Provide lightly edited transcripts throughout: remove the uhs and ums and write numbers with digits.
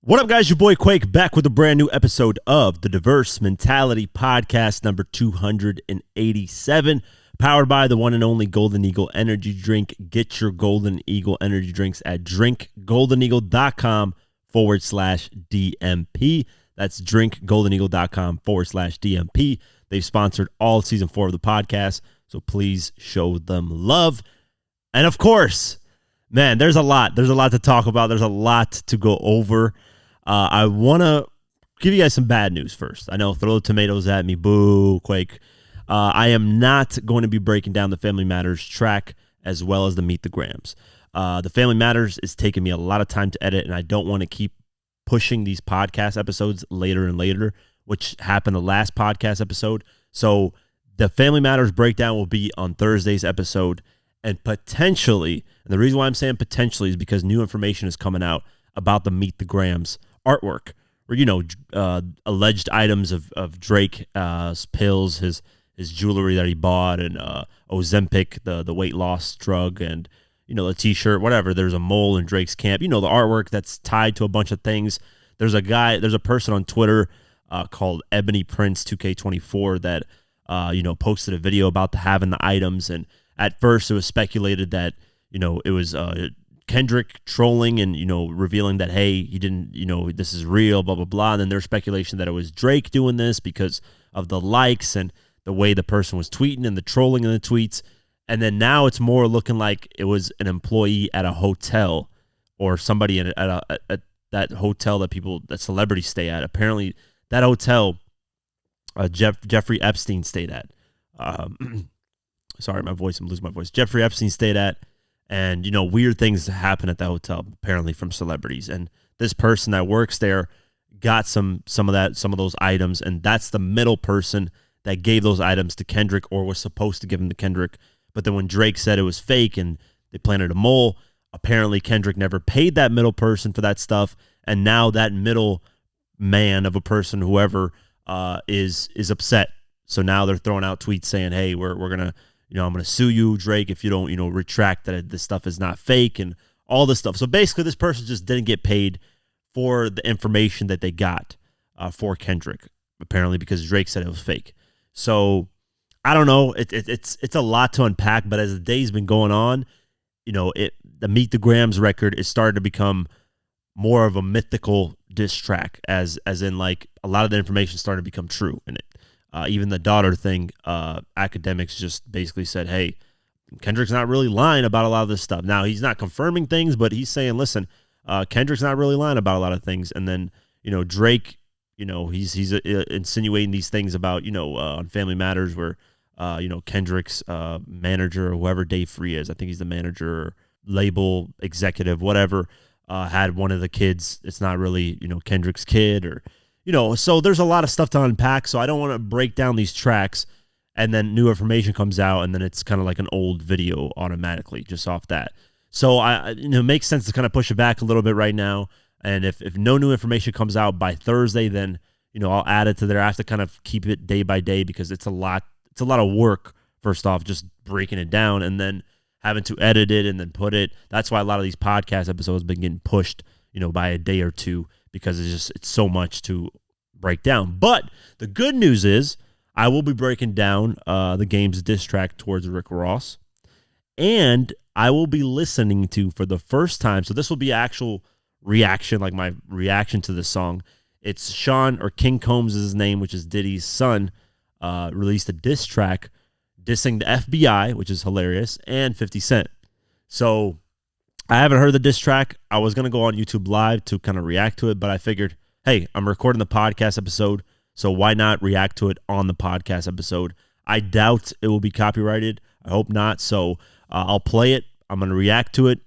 What up, guys? Your boy Quake back with a brand new episode of the Diverse Mentality Podcast number 287, powered by the one and only Golden Eagle Energy Drink. Get your Golden Eagle Energy Drinks at drinkgoldeneagle.com/DMP. That's drinkgoldeneagle.com/DMP. They've sponsored all season 4 of the podcast, so please show them love. And of course, man, there's a lot to talk about. There's a lot to go over. I want to give you guys some bad news first. I know, throw the tomatoes at me, boo, Quake. I am not going to be breaking down the Family Matters track as well as the Meet the Grams. The Family Matters is taking me a lot of time to edit, and I don't want to keep pushing these podcast episodes later and later, which happened the last podcast episode. So the Family Matters breakdown will be on Thursday's episode, and potentially, and the reason why I'm saying potentially is because new information is coming out about the Meet the Grams artwork, or alleged items of Drake, pills, his jewelry that he bought, and Ozempic, the weight loss drug, and the T-shirt, whatever. There's a mole in Drake's camp. The artwork that's tied to a bunch of things. There's a person on Twitter called Ebony Prince 2K24 that posted a video about having the items, and at first it was speculated that it was Kendrick trolling and revealing that, hey, he didn't, this is real, blah blah blah. And then there's speculation that it was Drake doing this because of the likes and the way the person was tweeting and the trolling in the tweets. And then now it's more looking like it was an employee at a hotel or somebody at that hotel that celebrities stay at. Apparently that hotel Jeffrey Epstein stayed at. Sorry, I'm losing my voice. Jeffrey Epstein stayed at. And, weird things happen at that hotel, apparently, from celebrities. And this person that works there got some of those items, and that's the middle person that gave those items to Kendrick, or was supposed to give them to Kendrick. But then when Drake said it was fake and they planted a mole, apparently Kendrick never paid that middle person for that stuff. And now that middle man of a person, whoever, is upset. So now they're throwing out tweets saying, hey, we're going to, I'm going to sue you, Drake, if you don't, retract that this stuff is not fake and all this stuff. So basically, this person just didn't get paid for the information that they got for Kendrick, apparently, because Drake said it was fake. So I don't know. It's a lot to unpack, but as the day's been going on, the Meet the Grams record is starting to become more of a mythical diss track, as in, like, a lot of the information is starting to become true in it. Even the daughter thing, academics just basically said, hey, Kendrick's not really lying about a lot of this stuff. Now, he's not confirming things, but he's saying, listen, Kendrick's not really lying about a lot of things. And then, Drake, he's insinuating these things about, on Family Matters where, Kendrick's manager, or whoever Dave Free is, I think he's the manager, label executive, whatever, had one of the kids. It's not really, Kendrick's kid, or... so there's a lot of stuff to unpack, so I don't want to break down these tracks and then new information comes out and then it's kind of like an old video automatically just off that. So it makes sense to kind of push it back a little bit right now. And if no new information comes out by Thursday, then, I'll add it to there. I have to kind of keep it day by day because it's a lot of work, first off, just breaking it down and then having to edit it and then put it. That's why a lot of these podcast episodes have been getting pushed, by a day or two, because it's so much to break down. But the good news is I will be breaking down the game's diss track towards Rick Ross, and I will be listening to, for the first time, so this will be actual reaction, like my reaction to the song. It's Sean, or King Combs is his name, which is Diddy's son, released a diss track dissing the FBI, which is hilarious, and 50 Cent. So I haven't heard the diss track. I was going to go on YouTube Live to kind of react to it, but I figured, hey, I'm recording the podcast episode, so why not react to it on the podcast episode? I doubt it will be copyrighted. I hope not. So I'll play it. I'm going to react to it,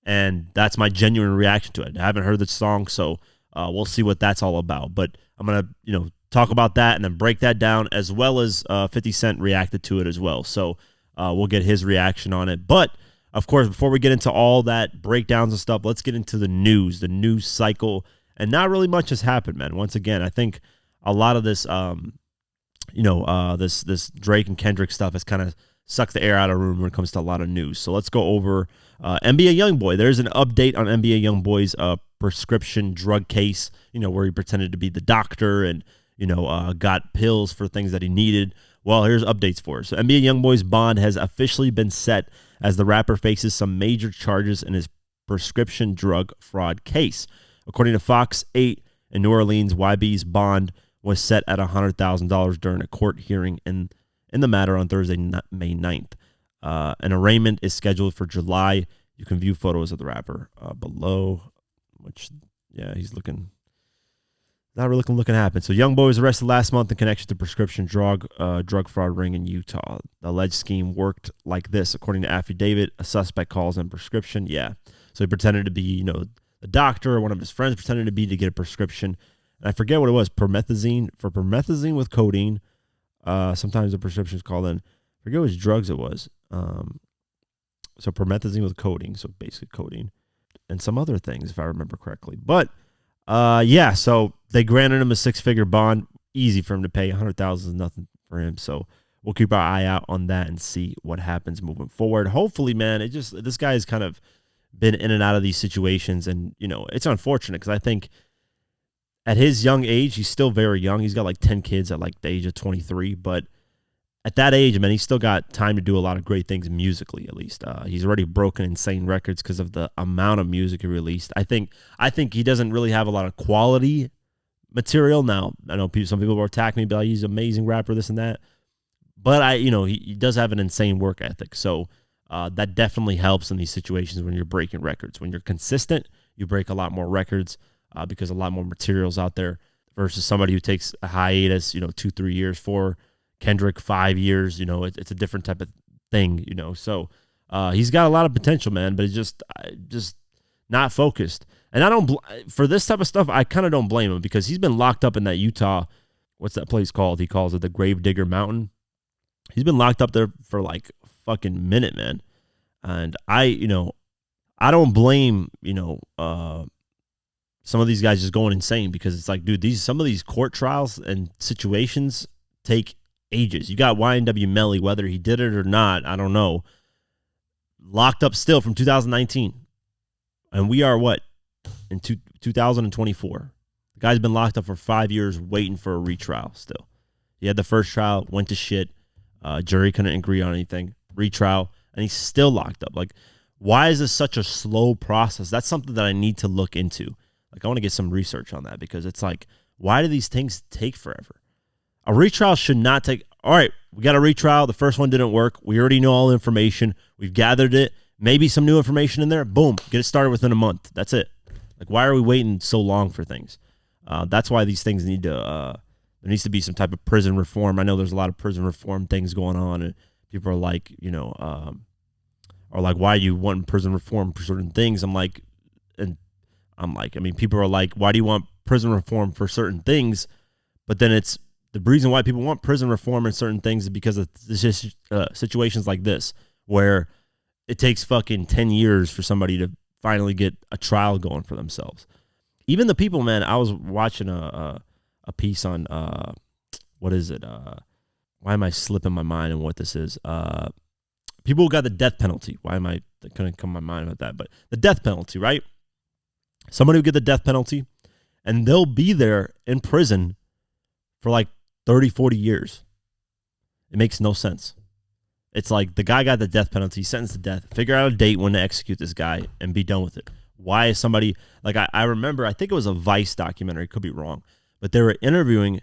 and that's my genuine reaction to it. I haven't heard the song, so we'll see what that's all about. But I'm going to, talk about that and then break that down, as well as 50 Cent reacted to it as well. So we'll get his reaction on it. But of course, before we get into all that breakdowns and stuff, let's get into the news cycle. And not really much has happened, man. Once again, I think a lot of this, this Drake and Kendrick stuff has kind of sucked the air out of the room when it comes to a lot of news. So let's go over NBA YoungBoy. There's an update on NBA YoungBoy's prescription drug case, where he pretended to be the doctor and, got pills for things that he needed. Well, here's updates for us. So NBA YoungBoy's bond has officially been set as the rapper faces some major charges in his prescription drug fraud case. According to Fox 8 in New Orleans, YB's bond was set at $100,000 during a court hearing in the matter on Thursday, May 9th. An arraignment is scheduled for July. You can view photos of the rapper below, which, he's looking... Not really looking to happen. So YoungBoy was arrested last month in connection to prescription drug fraud ring in Utah. The alleged scheme worked like this. According to affidavit, a suspect calls in prescription. Yeah. So he pretended to be, a doctor, or one of his friends pretended to be to get a prescription. And I forget what it was. Promethazine with codeine. Sometimes the prescription is called in. I forget which drugs it was. So promethazine with codeine. So basically codeine. And some other things, if I remember correctly. But so they granted him a 6-figure bond. Easy for him to pay. $100,000 is nothing for him. So we'll keep our eye out on that and see what happens moving forward. Hopefully, man, this guy has kind of been in and out of these situations, and it's unfortunate because I think at his young age, he's still very young. He's got like 10 kids at like the age of 23, but at that age, man, he's still got time to do a lot of great things musically, at least. He's already broken insane records because of the amount of music he released. I think he doesn't really have a lot of quality material. Now, I know some people will attack me, but he's an amazing rapper, this and that. But he does have an insane work ethic. So that definitely helps in these situations when you're breaking records. When you're consistent, you break a lot more records because a lot more material's out there versus somebody who takes a hiatus, 2-3 years for Kendrick 5 years. It's a different type of thing, So he's got a lot of potential, man, but it's just not focused. And I don't for this type of stuff, I kind of don't blame him because he's been locked up in that Utah. What's that place called? He calls it the Gravedigger Mountain. He's been locked up there for like a fucking minute, man. And I don't blame some of these guys just going insane because it's like, dude, some of these court trials and situations take ages. You got YNW Melly, whether he did it or not, I don't know, locked up still from 2019. And we are in 2024. The guy's been locked up for 5 years waiting for a retrial still. He had the first trial, went to shit. Jury couldn't agree on anything. Retrial, and he's still locked up. Like, why is this such a slow process? That's something that I need to look into. Like, I want to get some research on that because it's like, why do these things take forever? A retrial should not take, all right, we got a retrial. The first one didn't work. We already know all the information. We've gathered it. Maybe some new information in there. Boom, get it started within a month. That's it. Like, why are we waiting so long for things? That's why these things need to, there needs to be some type of prison reform. I know there's a lot of prison reform things going on, and people are like, why do you want prison reform for certain things? I mean, people are like, why do you want prison reform for certain things? But then it's the reason why people want prison reform in certain things is because of situations like this, where it takes fucking 10 years for somebody to finally get a trial going for themselves. Even the people, man, I was watching a piece on, what is it? Why am I slipping my mind on what this is? People who got the death penalty. Why am I couldn't come to my mind about that? But the death penalty, right? Somebody who get the death penalty, and they'll be there in prison for like 30, 40 years. It makes no sense. It's like the guy got the death penalty, sentenced to death, figure out a date when to execute this guy and be done with it. Why is somebody, like I remember, I think it was a Vice documentary, could be wrong, but they were interviewing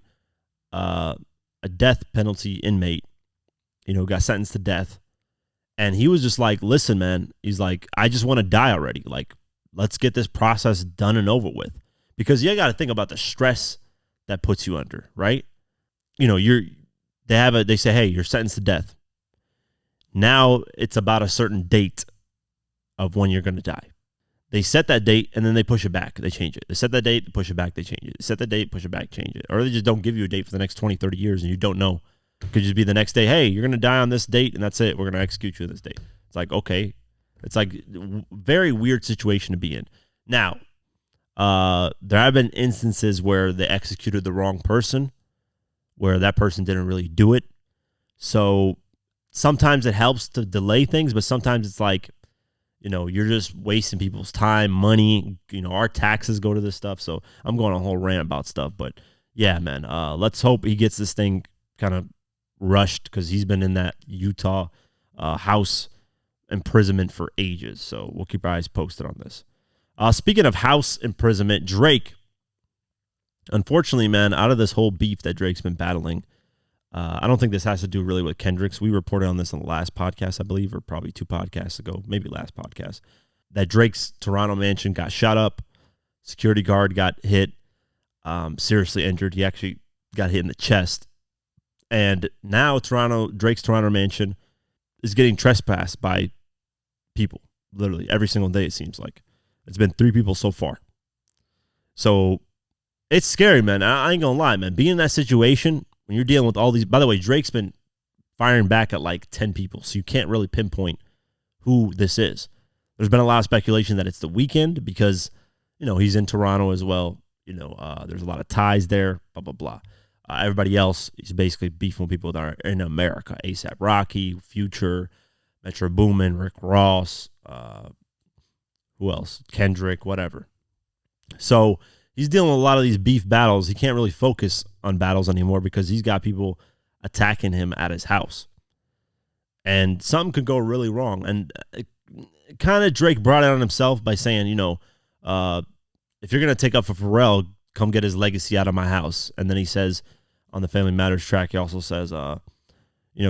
a death penalty inmate, got sentenced to death. And he was just like, listen, man, he's like, I just want to die already. Like, let's get this process done and over with. Because you got to think about the stress that puts you under, right? They say, hey, you're sentenced to death. Now it's about a certain date of when you're going to die. They set that date and then they push it back. They change it. They set that date, they push it back, they change it. They set that date, push it back, change it. Or they just don't give you a date for the next 20, 30 years and you don't know. It could just be the next day, hey, you're going to die on this date and that's it. We're going to execute you on this date. It's like, okay. It's like a very weird situation to be in. Now, there have been instances where they executed the wrong person, where that person didn't really do it. So sometimes it helps to delay things, but sometimes it's like, you're just wasting people's time, money. Our taxes go to this stuff. So I'm going on a whole rant about stuff. But yeah, man, let's hope he gets this thing kind of rushed because he's been in that Utah house imprisonment for ages. So we'll keep our eyes posted on this. Speaking of house imprisonment, Drake, unfortunately, man, out of this whole beef that Drake's been battling, I don't think this has to do really with Kendrick's. We reported on this on the last podcast, I believe, or probably 2 podcasts ago, maybe last podcast, that Drake's Toronto mansion got shot up. Security guard got hit, seriously injured. He actually got hit in the chest. And now Drake's Toronto mansion is getting trespassed by people, literally every single day, it seems like. It's been 3 people so far. So it's scary, man. I ain't gonna lie, man. Being in that situation, when you're dealing with all these, by the way, Drake's been firing back at like 10 people, so you can't really pinpoint who this is. There's been a lot of speculation that it's The Weeknd because, he's in Toronto as well. There's a lot of ties there, blah, blah, blah. Everybody else is basically beefing with people that are in America. A$AP Rocky, Future, Metro Boomin, Rick Ross, who else? Kendrick, whatever. So he's dealing with a lot of these beef battles. He can't really focus on battles anymore because he's got people attacking him at his house. And something could go really wrong. And kind of Drake brought it on himself by saying, if you're going to take up for Pharrell, come get his legacy out of my house. And then he says on the Family Matters track, he also says,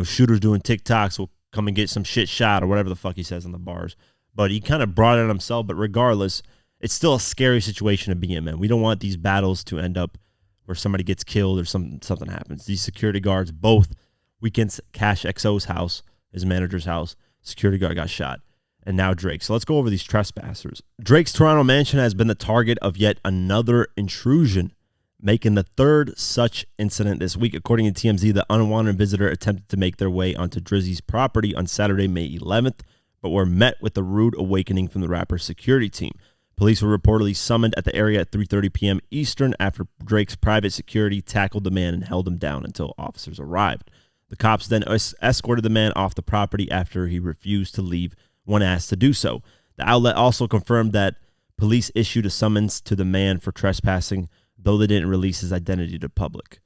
shooters doing TikToks will come and get some shit shot or whatever the fuck he says in the bars. But he kind of brought it on himself. But regardless, it's still a scary situation to be in, man. We don't want these battles to end up where somebody gets killed or something happens. These security guards, both Weeknd's Cash XO's house, his manager's house, security guard got shot. And now Drake. So let's go over these trespassers. Drake's Toronto mansion has been the target of yet another intrusion, making the 3rd such incident this week. According to TMZ, the unwanted visitor attempted to make their way onto Drizzy's property on Saturday, May 11th, but were met with a rude awakening from the rapper's security team. Police were reportedly summoned at the area at 3:30 p.m. Eastern after Drake's private security tackled the man and held him down until officers arrived. The cops then escorted the man off the property after he refused to leave when asked to do so. The outlet also confirmed that police issued a summons to the man for trespassing, though they didn't release his identity to the public.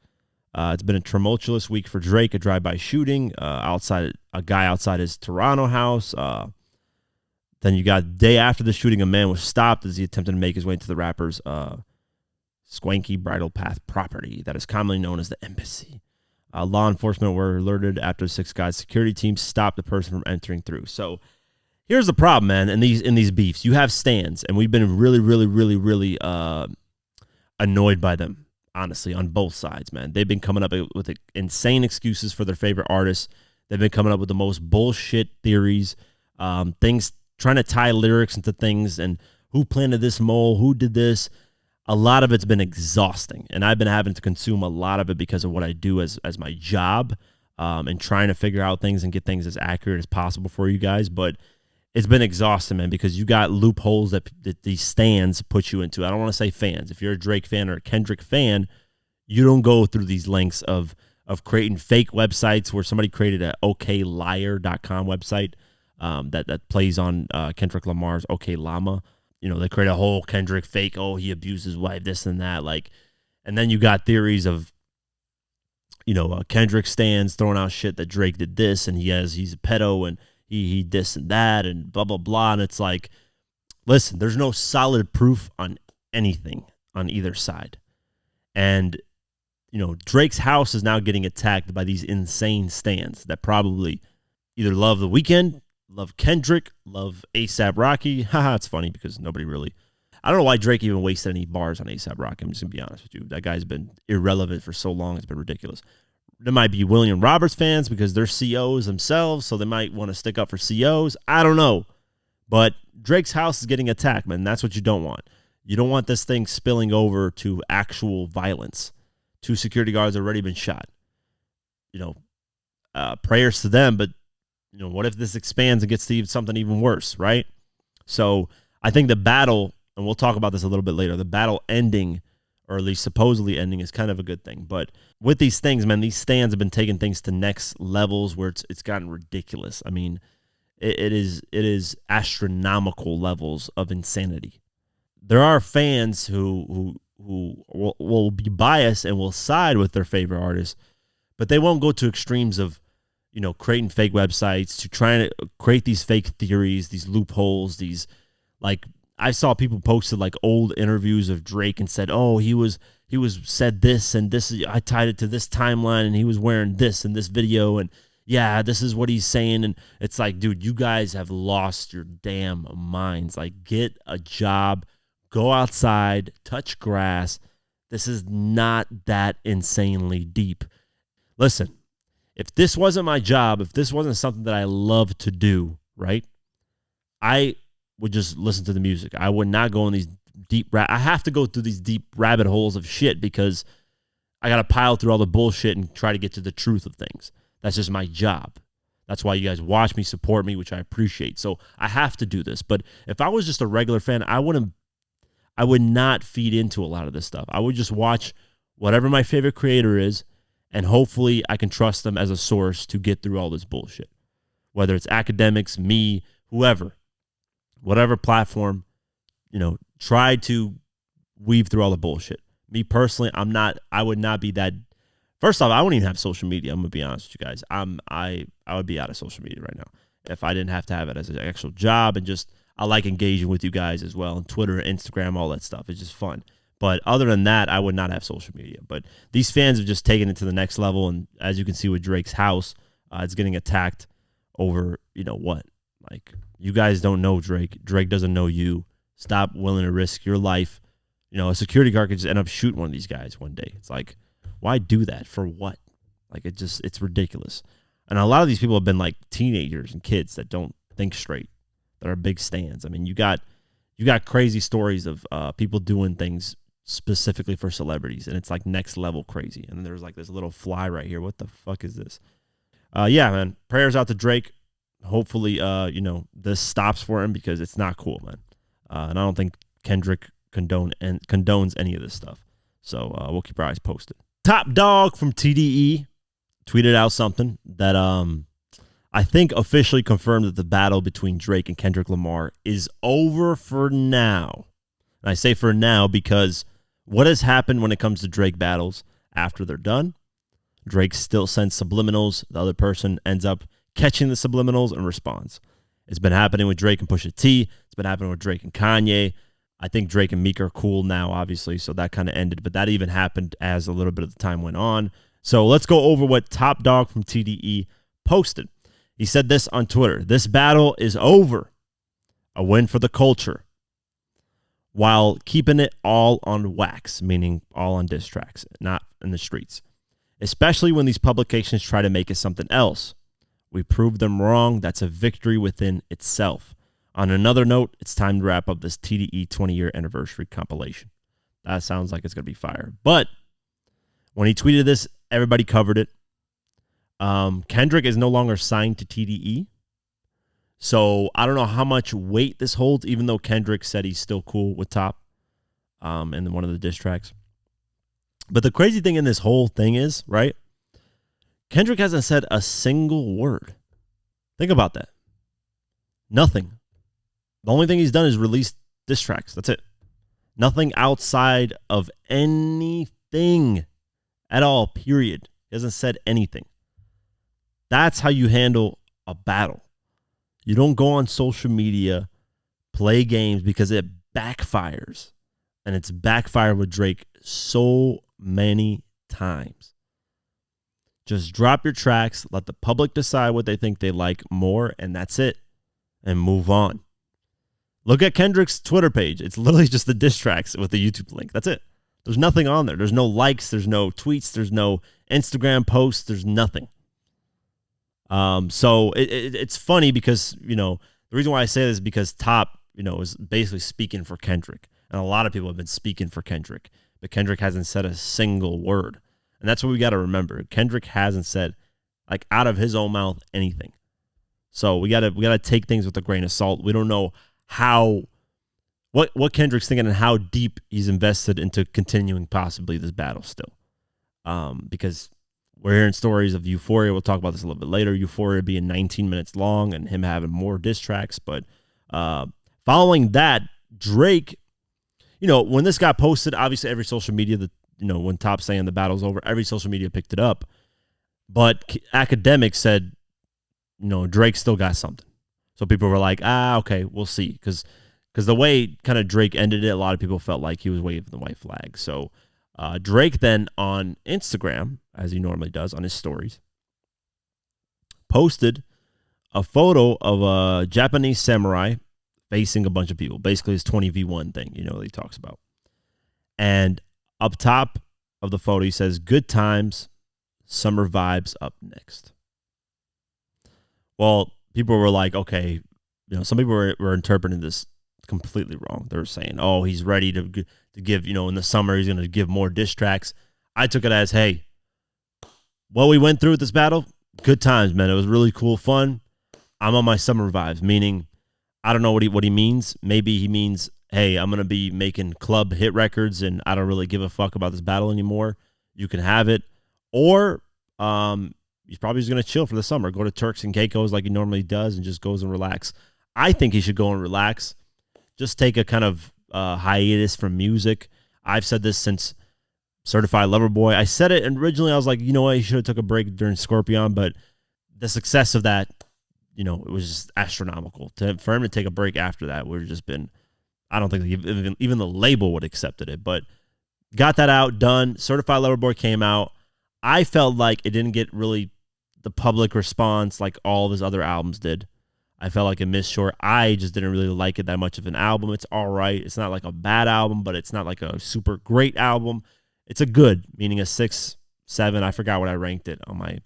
It's been a tumultuous week for Drake, a drive-by shooting, a guy outside his Toronto house. Then you got day after the shooting, a man was stopped as he attempted to make his way into the rapper's Swanky Bridle Path property that is commonly known as the Embassy. Law enforcement were alerted after the 6-guy security team stopped the person from entering through. So here's the problem, man, in these beefs. You have stands, and we've been really, really, really, really annoyed by them, honestly, on both sides, man. They've been coming up with insane excuses for their favorite artists. They've been coming up with the most bullshit theories, things, trying to tie lyrics into things, and who planted this mole, who did this. A lot of it's been exhausting, and I've been having to consume a lot of it because of what I do as my job, and trying to figure out things and get things as accurate as possible for you guys. But it's been exhausting, man, because you got loopholes that these stands put you into. I don't want to say fans. If you're a Drake fan or a Kendrick fan, you don't go through these lengths of creating fake websites where somebody created a okliar.com website that plays on Kendrick Lamar's OK Llama. They create a whole Kendrick fake, he abused his wife, this and that. And then you got theories of, Kendrick stands throwing out shit that Drake did this and he's a pedo and he this and that and blah, blah, blah. And it's like, listen, there's no solid proof on anything on either side. And, Drake's house is now getting attacked by these insane stands that probably either love The Weeknd, love Kendrick, love A$AP Rocky. Haha, it's funny because nobody really... I don't know why Drake even wasted any bars on A$AP Rocky. I'm just going to be honest with you. That guy's been irrelevant for so long. It's been ridiculous. There might be William Roberts fans because they're COs themselves, so they might want to stick up for COs. I don't know. But Drake's house is getting attacked, man. That's what you don't want. You don't want this thing spilling over to actual violence. 2 security guards have already been shot. Prayers to them, but what if this expands and gets to something even worse, right? So I think the battle, and we'll talk about this a little bit later, the battle ending, or at least supposedly ending, is kind of a good thing. But with these things, man, these stands have been taking things to next levels where it's gotten ridiculous. I mean, it is astronomical levels of insanity. There are fans who will be biased and will side with their favorite artist, but they won't go to extremes of, creating fake websites, to trying to create these fake theories, these loopholes, these, like, I saw people posted like old interviews of Drake and said, "Oh, he was said this and this. I tied it to this timeline, and he was wearing this in this video, and yeah, this is what he's saying." And it's like, dude, you guys have lost your damn minds. Like, get a job, go outside, touch grass. This is not that insanely deep. Listen, if this wasn't my job, if this wasn't something that I love to do, right, I would just listen to the music. I would not go in these I have to go through these deep rabbit holes of shit because I got to pile through all the bullshit and try to get to the truth of things. That's just my job. That's why you guys watch me, support me, which I appreciate. So I have to do this. But if I was just a regular fan, I would not feed into a lot of this stuff. I would just watch whatever my favorite creator is, and hopefully I can trust them as a source to get through all this bullshit. Whether it's academics, me, whoever, whatever platform, try to weave through all the bullshit. Me personally, I would not be that. First off, I wouldn't even have social media. I'm going to be honest with you guys. I would be out of social media right now if I didn't have to have it as an actual job. And just, I like engaging with you guys as well on Twitter, Instagram, all that stuff. It's just fun. But other than that, I would not have social media. But these fans have just taken it to the next level. And as you can see with Drake's house, it's getting attacked over, what? Like, you guys don't know Drake. Drake doesn't know you. Stop willing to risk your life. A security guard could just end up shooting one of these guys one day. It's like, why do that? For what? Like, it's ridiculous. And a lot of these people have been like teenagers and kids that don't think straight, that are big stands. I mean, you got crazy stories of people doing things specifically for celebrities, and it's like next level crazy. And then there's like this little fly right here. What the fuck is this? Yeah, man. Prayers out to Drake. Hopefully, this stops for him because it's not cool, man. And I don't think Kendrick condones any of this stuff. So we'll keep our eyes posted. Top Dog from TDE tweeted out something that I think officially confirmed that the battle between Drake and Kendrick Lamar is over for now. And I say for now because what has happened when it comes to Drake battles after they're done? Drake still sends subliminals. The other person ends up catching the subliminals and responds. It's been happening with Drake and Pusha T. It's been happening with Drake and Kanye. I think Drake and Meek are cool now, obviously, so that kind of ended. But that even happened as a little bit of the time went on. So let's go over what Top Dog from TDE posted. He said this on Twitter. "This battle is over. A win for the culture. While keeping it all on wax," meaning all on diss tracks, not in the streets. "Especially when these publications try to make it something else. We proved them wrong. That's a victory within itself. On another note, it's time to wrap up this TDE 20-year anniversary compilation." That sounds like it's going to be fire. But when he tweeted this, everybody covered it. Kendrick is no longer signed to TDE. So I don't know how much weight this holds, even though Kendrick said he's still cool with Top in one of the diss tracks. But the crazy thing in this whole thing is, right, Kendrick hasn't said a single word. Think about that. Nothing. The only thing he's done is release diss tracks. That's it. Nothing outside of anything at all, period. He hasn't said anything. That's how you handle a battle. You don't go on social media, play games, because it backfires. And it's backfired with Drake so many times. Just drop your tracks, let the public decide what they think they like more, and that's it. And move on. Look at Kendrick's Twitter page. It's literally just the diss tracks with the YouTube link. That's it. There's nothing on there. There's no likes. There's no tweets. There's no Instagram posts. There's nothing. So it's funny because, the reason why I say this is because Top, is basically speaking for Kendrick. And a lot of people have been speaking for Kendrick. But Kendrick hasn't said a single word. And that's what we got to remember. Kendrick hasn't said, like, out of his own mouth, anything. So we gotta take things with a grain of salt. We don't know what Kendrick's thinking and how deep he's invested into continuing possibly this battle still. Because we're hearing stories of Euphoria. We'll talk about this a little bit later. Euphoria being 19 minutes long and him having more diss tracks. But following that, Drake, when this got posted, obviously every social media that, when Top saying the battle's over, every social media picked it up. But academics said, Drake still got something. So people were like, okay, we'll see. Because the way kind of Drake ended it, a lot of people felt like he was waving the white flag. So Drake then on Instagram, as he normally does on his stories, posted a photo of a Japanese samurai facing a bunch of people. Basically his 20v1 thing, that he talks about. And up top of the photo, he says, "Good times, summer vibes up next." Well, people were like, okay, some people were interpreting this completely wrong. They were saying, oh, he's ready to give, in the summer, he's going to give more diss tracks. I took it as, hey, what we went through with this battle, good times, man. It was really cool, fun. I'm on my summer vibes, meaning I don't know what he means. Maybe he means, hey, I'm going to be making club hit records and I don't really give a fuck about this battle anymore. You can have it. Or he's probably just going to chill for the summer, go to Turks and Caicos like he normally does and just goes and relax. I think he should go and relax. Just take a kind of hiatus from music. I've said this since Certified Lover Boy. I said it originally. I was like, what? He should have took a break during Scorpion, but the success of that, it was just astronomical. For him to take a break after that would have just been, I don't think even the label would have accepted it. But got that out, done. Certified Lover Boy came out. I felt like it didn't get really the public response like all of his other albums did. I felt like it missed short. I just didn't really like it that much of an album. It's all right. It's not like a bad album, but it's not like a super great album. It's a good, meaning a 6, 7. I forgot what I ranked it on my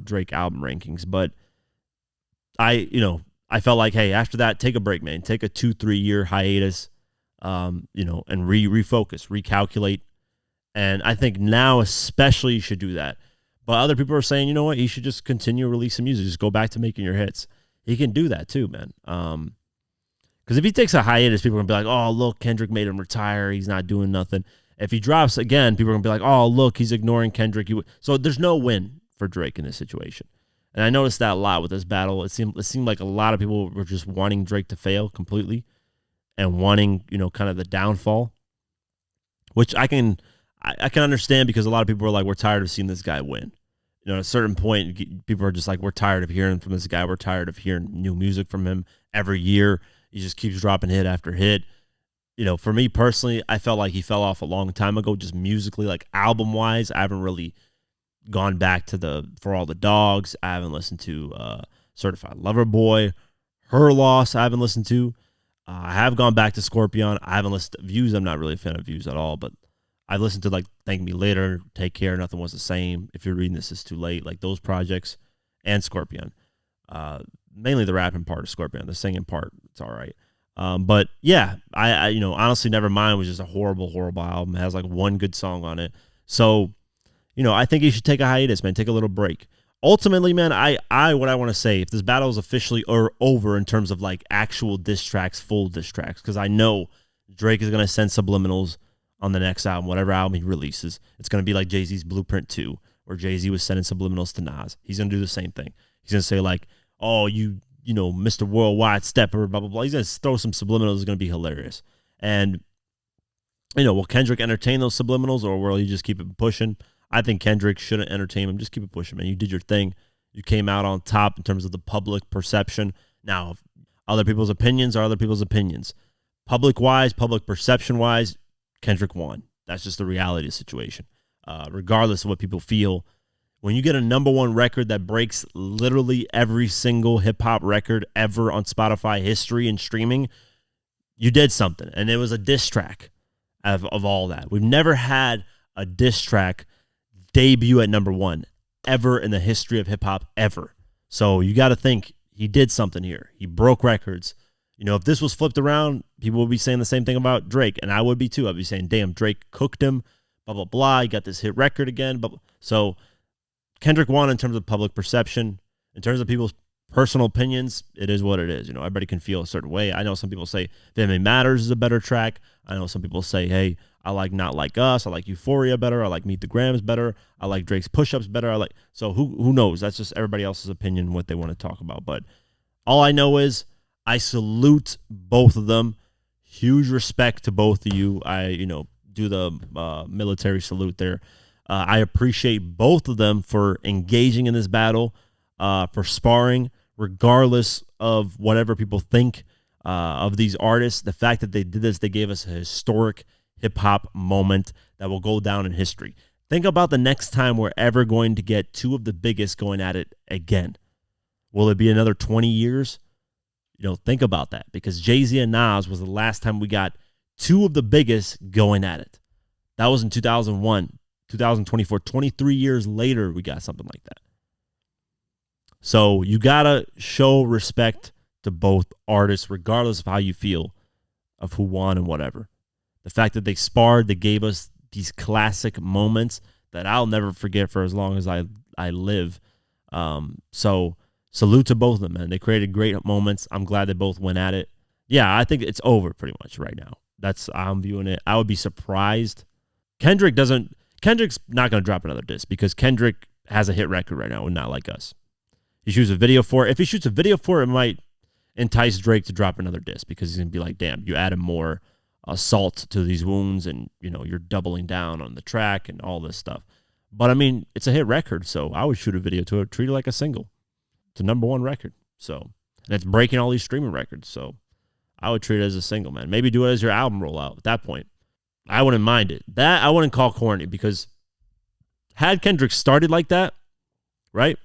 Drake album rankings. But I felt like, hey, after that, take a break, man. Take a 2-3 year hiatus, and refocus, recalculate. And I think now especially you should do that. But other people are saying, you know what, you should just continue releasing music. Just go back to making your hits. He can do that too, man. Because if he takes a hiatus, people are going to be like, oh, look, Kendrick made him retire. He's not doing nothing. If he drops again, people are going to be like, oh, look, he's ignoring Kendrick. So there's no win for Drake in this situation. And I noticed that a lot with this battle. It seemed like a lot of people were just wanting Drake to fail completely and wanting, kind of the downfall, which I can understand because a lot of people are like, we're tired of seeing this guy win. At a certain point, people are just like, we're tired of hearing from this guy. We're tired of hearing new music from him every year. He just keeps dropping hit after hit. For me personally, I felt like he fell off a long time ago, just musically, like album-wise. I haven't really gone back to For All the Dogs. I haven't listened to Certified Lover Boy. Her Loss, I haven't listened to. I have gone back to Scorpion. I haven't listened to Views. I'm not really a fan of Views at all, but I've listened to Thank Me Later, Take Care, Nothing Was the Same. If you're reading this, it's too late. Like those projects and Scorpion. Mainly the rapping part of Scorpion. The singing part, it's all right. But yeah, I honestly, Nevermind was just a horrible, horrible album. It has like one good song on it. So, I think you should take a hiatus, man. Take a little break. Ultimately, man, what I want to say, if this battle is officially over in terms of like actual diss tracks, full diss tracks, because I know Drake is going to send subliminals on the next album, whatever album he releases. It's going to be like Jay-Z's Blueprint 2, where Jay-Z was sending subliminals to Nas. He's going to do the same thing. He's going to say like, oh, Mr. Worldwide Stepper, blah, blah, blah. He's going to throw some subliminals. It's going to be hilarious. And, will Kendrick entertain those subliminals or will he just keep it pushing? I think Kendrick shouldn't entertain them. Just keep it pushing, man. You did your thing. You came out on top in terms of the public perception. Now, other people's opinions are other people's opinions. Public-wise, public perception-wise, Kendrick won. That's just the reality of the situation. Regardless of what people feel, when you get a number one record that breaks literally every single hip-hop record ever on Spotify history and streaming, you did something. And it was a diss track of all that. We've never had a diss track debut at number one ever in the history of hip-hop ever. So you got to think he did something here. He broke records. If this was flipped around, people would be saying the same thing about Drake, and I would be too. I'd be saying, damn, Drake cooked him, blah, blah, blah. He got this hit record again. So Kendrick won in terms of public perception. In terms of people's personal opinions, it is what it is. Everybody can feel a certain way. I know some people say Family Matters is a better track. I know some people say, hey, I like Not Like Us. I like Euphoria better. I like Meet the Grams better. I like Drake's Push-Ups better. So who knows? That's just everybody else's opinion, what they want to talk about. But all I know is I salute both of them. Huge respect to both of you. I do the military salute there. I appreciate both of them for engaging in this battle, for sparring, regardless of whatever people think of these artists. The fact that they did this, they gave us a historic hip-hop moment that will go down in history. Think about the next time we're ever going to get two of the biggest going at it again. Will it be another 20 years? Think about that, because Jay-Z and Nas was the last time we got two of the biggest going at it. That was in 2001, 2024. 23 years later, we got something like that. So you got to show respect to both artists, regardless of how you feel of who won and whatever. The fact that they sparred, they gave us these classic moments that I'll never forget for as long as I live. So salute to both of them, man. They created great moments. I'm glad they both went at it. Yeah, I think it's over pretty much right now. That's how I'm viewing it. I would be surprised. Kendrick's not going to drop another diss because Kendrick has a hit record right now with Not Like Us. He shoots a video for it. If he shoots a video for it, it might entice Drake to drop another diss because he's going to be like, damn, you added more salt to these wounds and, you're doubling down on the track and all this stuff. But, I mean, it's a hit record, so I would shoot a video to it, treat it like a single. It's a #1 record, so, and it's breaking all these streaming records, so I would treat it as a single, man. Maybe do it as your album rollout at that point. I wouldn't mind it. That I wouldn't call corny, because had Kendrick started like that, right?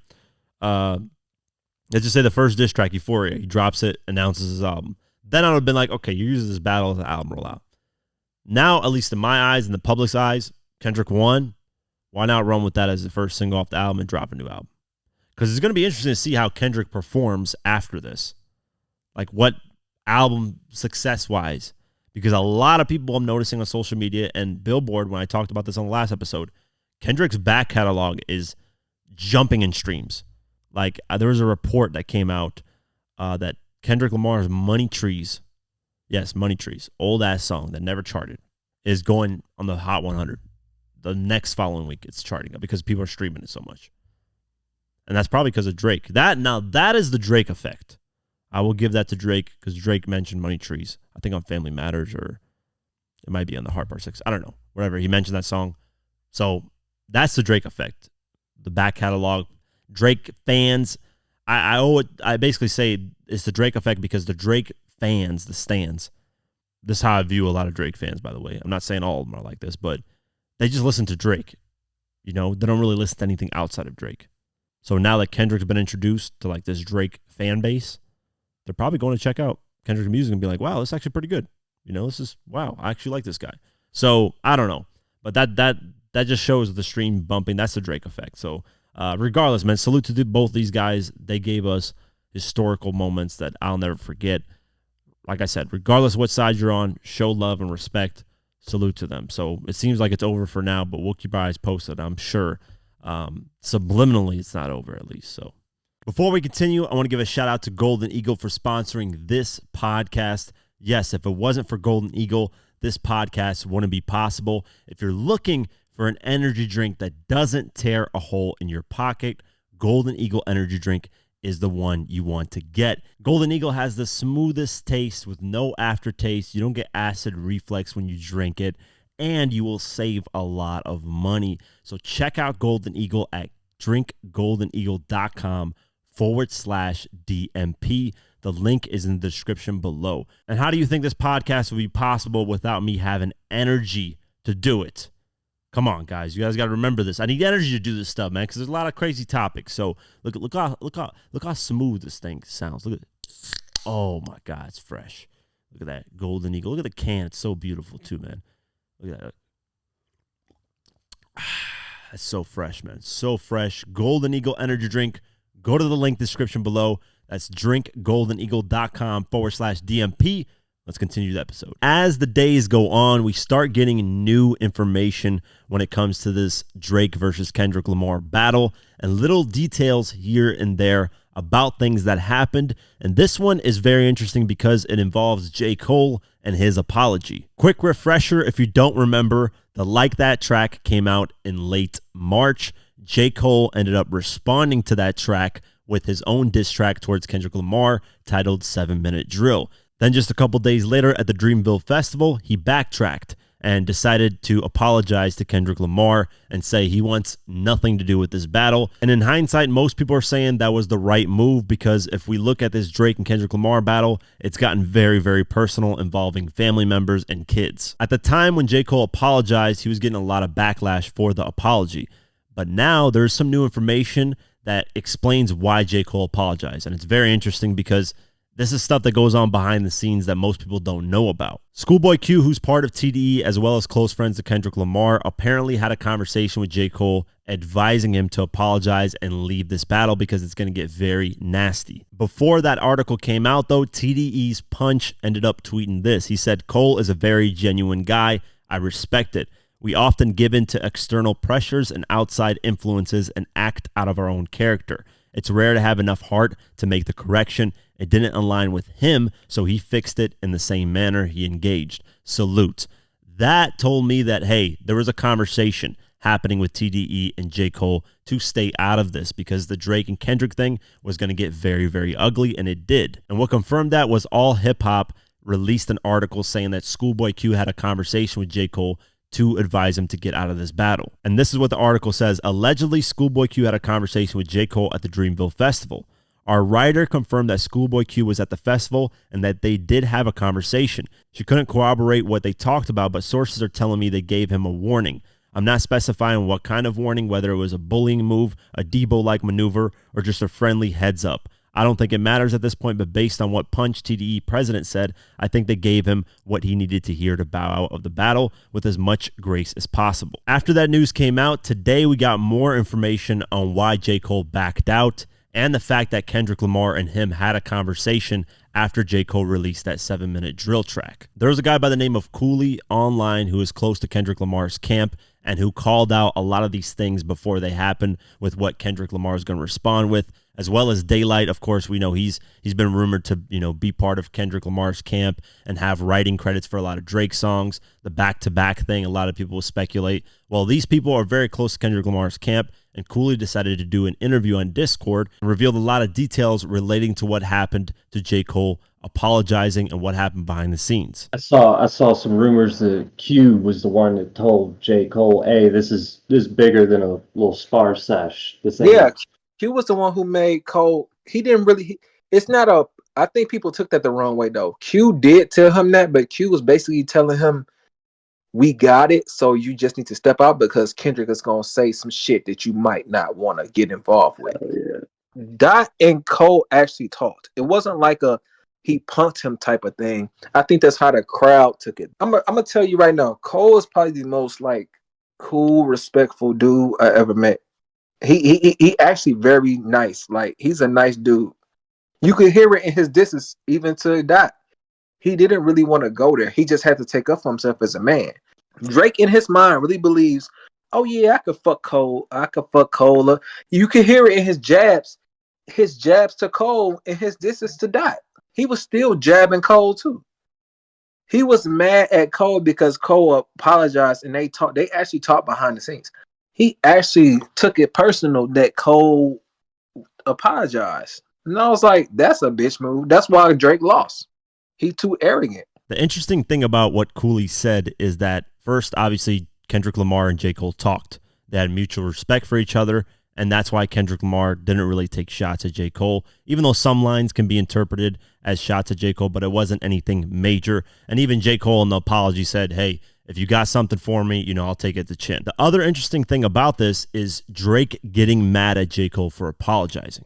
Let's just say the first diss track, Euphoria, he drops it, announces his album. Then I would have been like, okay, you're using this battle as an album rollout. Now, at least in my eyes and the public's eyes, Kendrick won. Why not run with that as the first single off the album and drop a new album? Because it's going to be interesting to see how Kendrick performs after this. Like, what album success-wise? Because a lot of people I'm noticing on social media and Billboard, when I talked about this on the last episode, Kendrick's back catalog is jumping in streams. Like, there was a report that came out that Kendrick Lamar's Money Trees, yes, Money Trees, old-ass song that never charted, is going on the Hot 100. The next following week, it's charting up because people are streaming it so much. And that's probably because of Drake. That is the Drake effect. I will give that to Drake because Drake mentioned Money Trees. I think on Family Matters, or it might be on the Heart Part 6. I don't know. Whatever. He mentioned that song. So that's the Drake effect. The back catalog. Drake fans. I basically say it's the Drake effect because the Drake fans, the stans. This is how I view a lot of Drake fans, by the way. I'm not saying all of them are like this, but they just listen to Drake. They don't really listen to anything outside of Drake. So now that Kendrick's been introduced to like this Drake fan base, they're probably going to check out Kendrick's music and be like, wow, this is actually pretty good. Wow, I actually like this guy. So I don't know. But that just shows the stream bumping. That's the Drake effect. So regardless, man, salute to both these guys. They gave us historical moments that I'll never forget. Like I said, regardless of what side you're on, show love and respect. Salute to them. So it seems like it's over for now, but we'll keep our eyes posted, I'm sure. Subliminally, it's not over at least. So before we continue, I want to give a shout out to Golden Eagle for sponsoring this podcast. Yes, if it wasn't for Golden Eagle, this podcast wouldn't be possible. If you're looking for an energy drink that doesn't tear a hole in your pocket, Golden Eagle energy drink is the one you want to get. Golden Eagle has the smoothest taste with no aftertaste. You don't get acid reflux when you drink it, and you will save a lot of money. So check out Golden Eagle at drinkgoldeneagle.com/DMP. The link is in the description below. And how do you think this podcast would be possible without me having energy to do it? Come on, guys. You guys got to remember this. I need energy to do this stuff, man, because there's a lot of crazy topics. So look how smooth this thing sounds. Look at it. Oh, my God. It's fresh. Look at that Golden Eagle. Look at the can. It's so beautiful, too, man. Look at that. That's so fresh, man. So fresh. Golden Eagle energy drink. Go to the link description below. That's drinkgoldeneagle.com/DMP. Let's continue the episode. As the days go on, we start getting new information when it comes to this Drake versus Kendrick Lamar battle, and little details here and there about things that happened. And this one is very interesting because it involves J. Cole and his apology. Quick refresher, if you don't remember, the Like That track came out in late March. J. Cole ended up responding to that track with his own diss track towards Kendrick Lamar titled 7 Minute Drill. Then just a couple days later at the Dreamville Festival, he backtracked and decided to apologize to Kendrick Lamar and say he wants nothing to do with this battle. And in hindsight, most people are saying that was the right move, because if we look at this Drake and Kendrick Lamar battle, it's gotten very, very personal, involving family members and kids. At the time when J. Cole apologized, he was getting a lot of backlash for the apology. But now there's some new information that explains why J. Cole apologized. And it's very interesting because this is stuff that goes on behind the scenes that most people don't know about. Schoolboy Q, who's part of TDE as well as close friends to Kendrick Lamar, apparently had a conversation with J. Cole advising him to apologize and leave this battle because it's going to get very nasty. Before that article came out, though, TDE's Punch ended up tweeting this. He said, "Cole is a very genuine guy. I respect it. We often give in to external pressures and outside influences and act out of our own character. It's rare to have enough heart to make the correction. It didn't align with him, so he fixed it in the same manner he engaged. Salute." That told me that, hey, there was a conversation happening with TDE and J. Cole to stay out of this, because the Drake and Kendrick thing was going to get very, very ugly, and it did. And what confirmed that was All Hip Hop released an article saying that Schoolboy Q had a conversation with J. Cole to advise him to get out of this battle. And this is what the article says. Allegedly, Schoolboy Q had a conversation with J. Cole at the Dreamville Festival. Our writer confirmed that Schoolboy Q was at the festival and that they did have a conversation. She couldn't corroborate what they talked about, but sources are telling me they gave him a warning. I'm not specifying what kind of warning, whether it was a bullying move, a Debo-like maneuver, or just a friendly heads up. I don't think it matters at this point, but based on what Punch TDE president said, I think they gave him what he needed to hear to bow out of the battle with as much grace as possible. After that news came out, today we got more information on why J. Cole backed out, and the fact that Kendrick Lamar and him had a conversation after J. Cole released that 7 Minute Drill track. There was a guy by the name of Cooley online who is close to Kendrick Lamar's camp and who called out a lot of these things before they happened with what Kendrick Lamar is going to respond with, as well as Daylight. Of course, we know he's been rumored to, be part of Kendrick Lamar's camp and have writing credits for a lot of Drake songs. The back-to-back thing, a lot of people will speculate. Well, these people are very close to Kendrick Lamar's camp, and Cooley decided to do an interview on Discord and revealed a lot of details relating to what happened to J. Cole apologizing and what happened behind the scenes. I saw some rumors that Q was the one that told J. Cole, "Hey, this is bigger than a little spar sesh." Yeah, Q was the one who made Cole. He didn't really. It's not a. I think people took that the wrong way though. Q did tell him that, but Q was basically telling him, "We got it, so you just need to step out because Kendrick is gonna say some shit that you might not want to get involved with." Yeah. Dot and Cole actually talked. It wasn't like a he punked him type of thing. I think that's how the crowd took it. I'm gonna tell you right now, Cole is probably the most like cool, respectful dude I ever met. He actually very nice. Like, he's a nice dude. You could hear it in his disses, even to Dot. He didn't really want to go there. He just had to take up for himself as a man. Drake, in his mind, really believes, oh yeah, I could fuck Cole. I could fuck Cole. You could hear it in his jabs to Cole and his disses to Dot. He was still jabbing Cole too. He was mad at Cole because Cole apologized, and they actually talked behind the scenes. He actually took it personal that Cole apologized. And I was like, that's a bitch move. That's why Drake lost. He too arrogant. The interesting thing about what Cooley said is that first, obviously, Kendrick Lamar and J. Cole talked. They had mutual respect for each other, and that's why Kendrick Lamar didn't really take shots at J. Cole, even though some lines can be interpreted as shots at J. Cole, but it wasn't anything major. And even J. Cole in the apology said, hey, if you got something for me, I'll take it to chin. The other interesting thing about this is Drake getting mad at J. Cole for apologizing.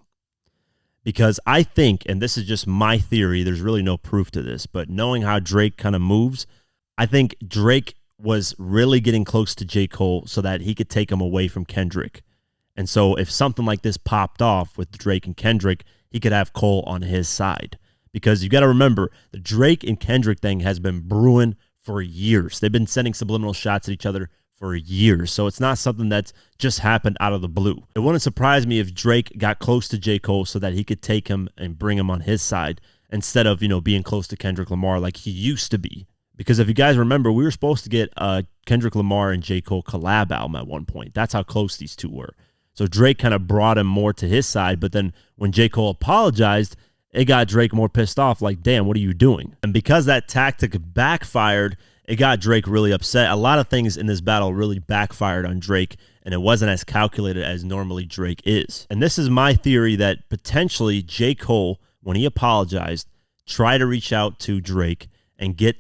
Because I think, and this is just my theory, there's really no proof to this, but knowing how Drake kind of moves, I think Drake was really getting close to J. Cole so that he could take him away from Kendrick. And so if something like this popped off with Drake and Kendrick, he could have Cole on his side. Because you got to remember, the Drake and Kendrick thing has been brewing for years. They've been sending subliminal shots at each other for years. So it's not something that's just happened out of the blue. It wouldn't surprise me if Drake got close to J. Cole so that he could take him and bring him on his side instead of, being close to Kendrick Lamar like he used to be. Because if you guys remember, we were supposed to get a Kendrick Lamar and J. Cole collab album at one point. That's how close these two were. So Drake kind of brought him more to his side, but then when J. Cole apologized, it got Drake more pissed off, like, damn, what are you doing? And because that tactic backfired, it got Drake really upset. A lot of things in this battle really backfired on Drake, and it wasn't as calculated as normally Drake is. And this is my theory that potentially J. Cole, when he apologized, tried to reach out to Drake and get,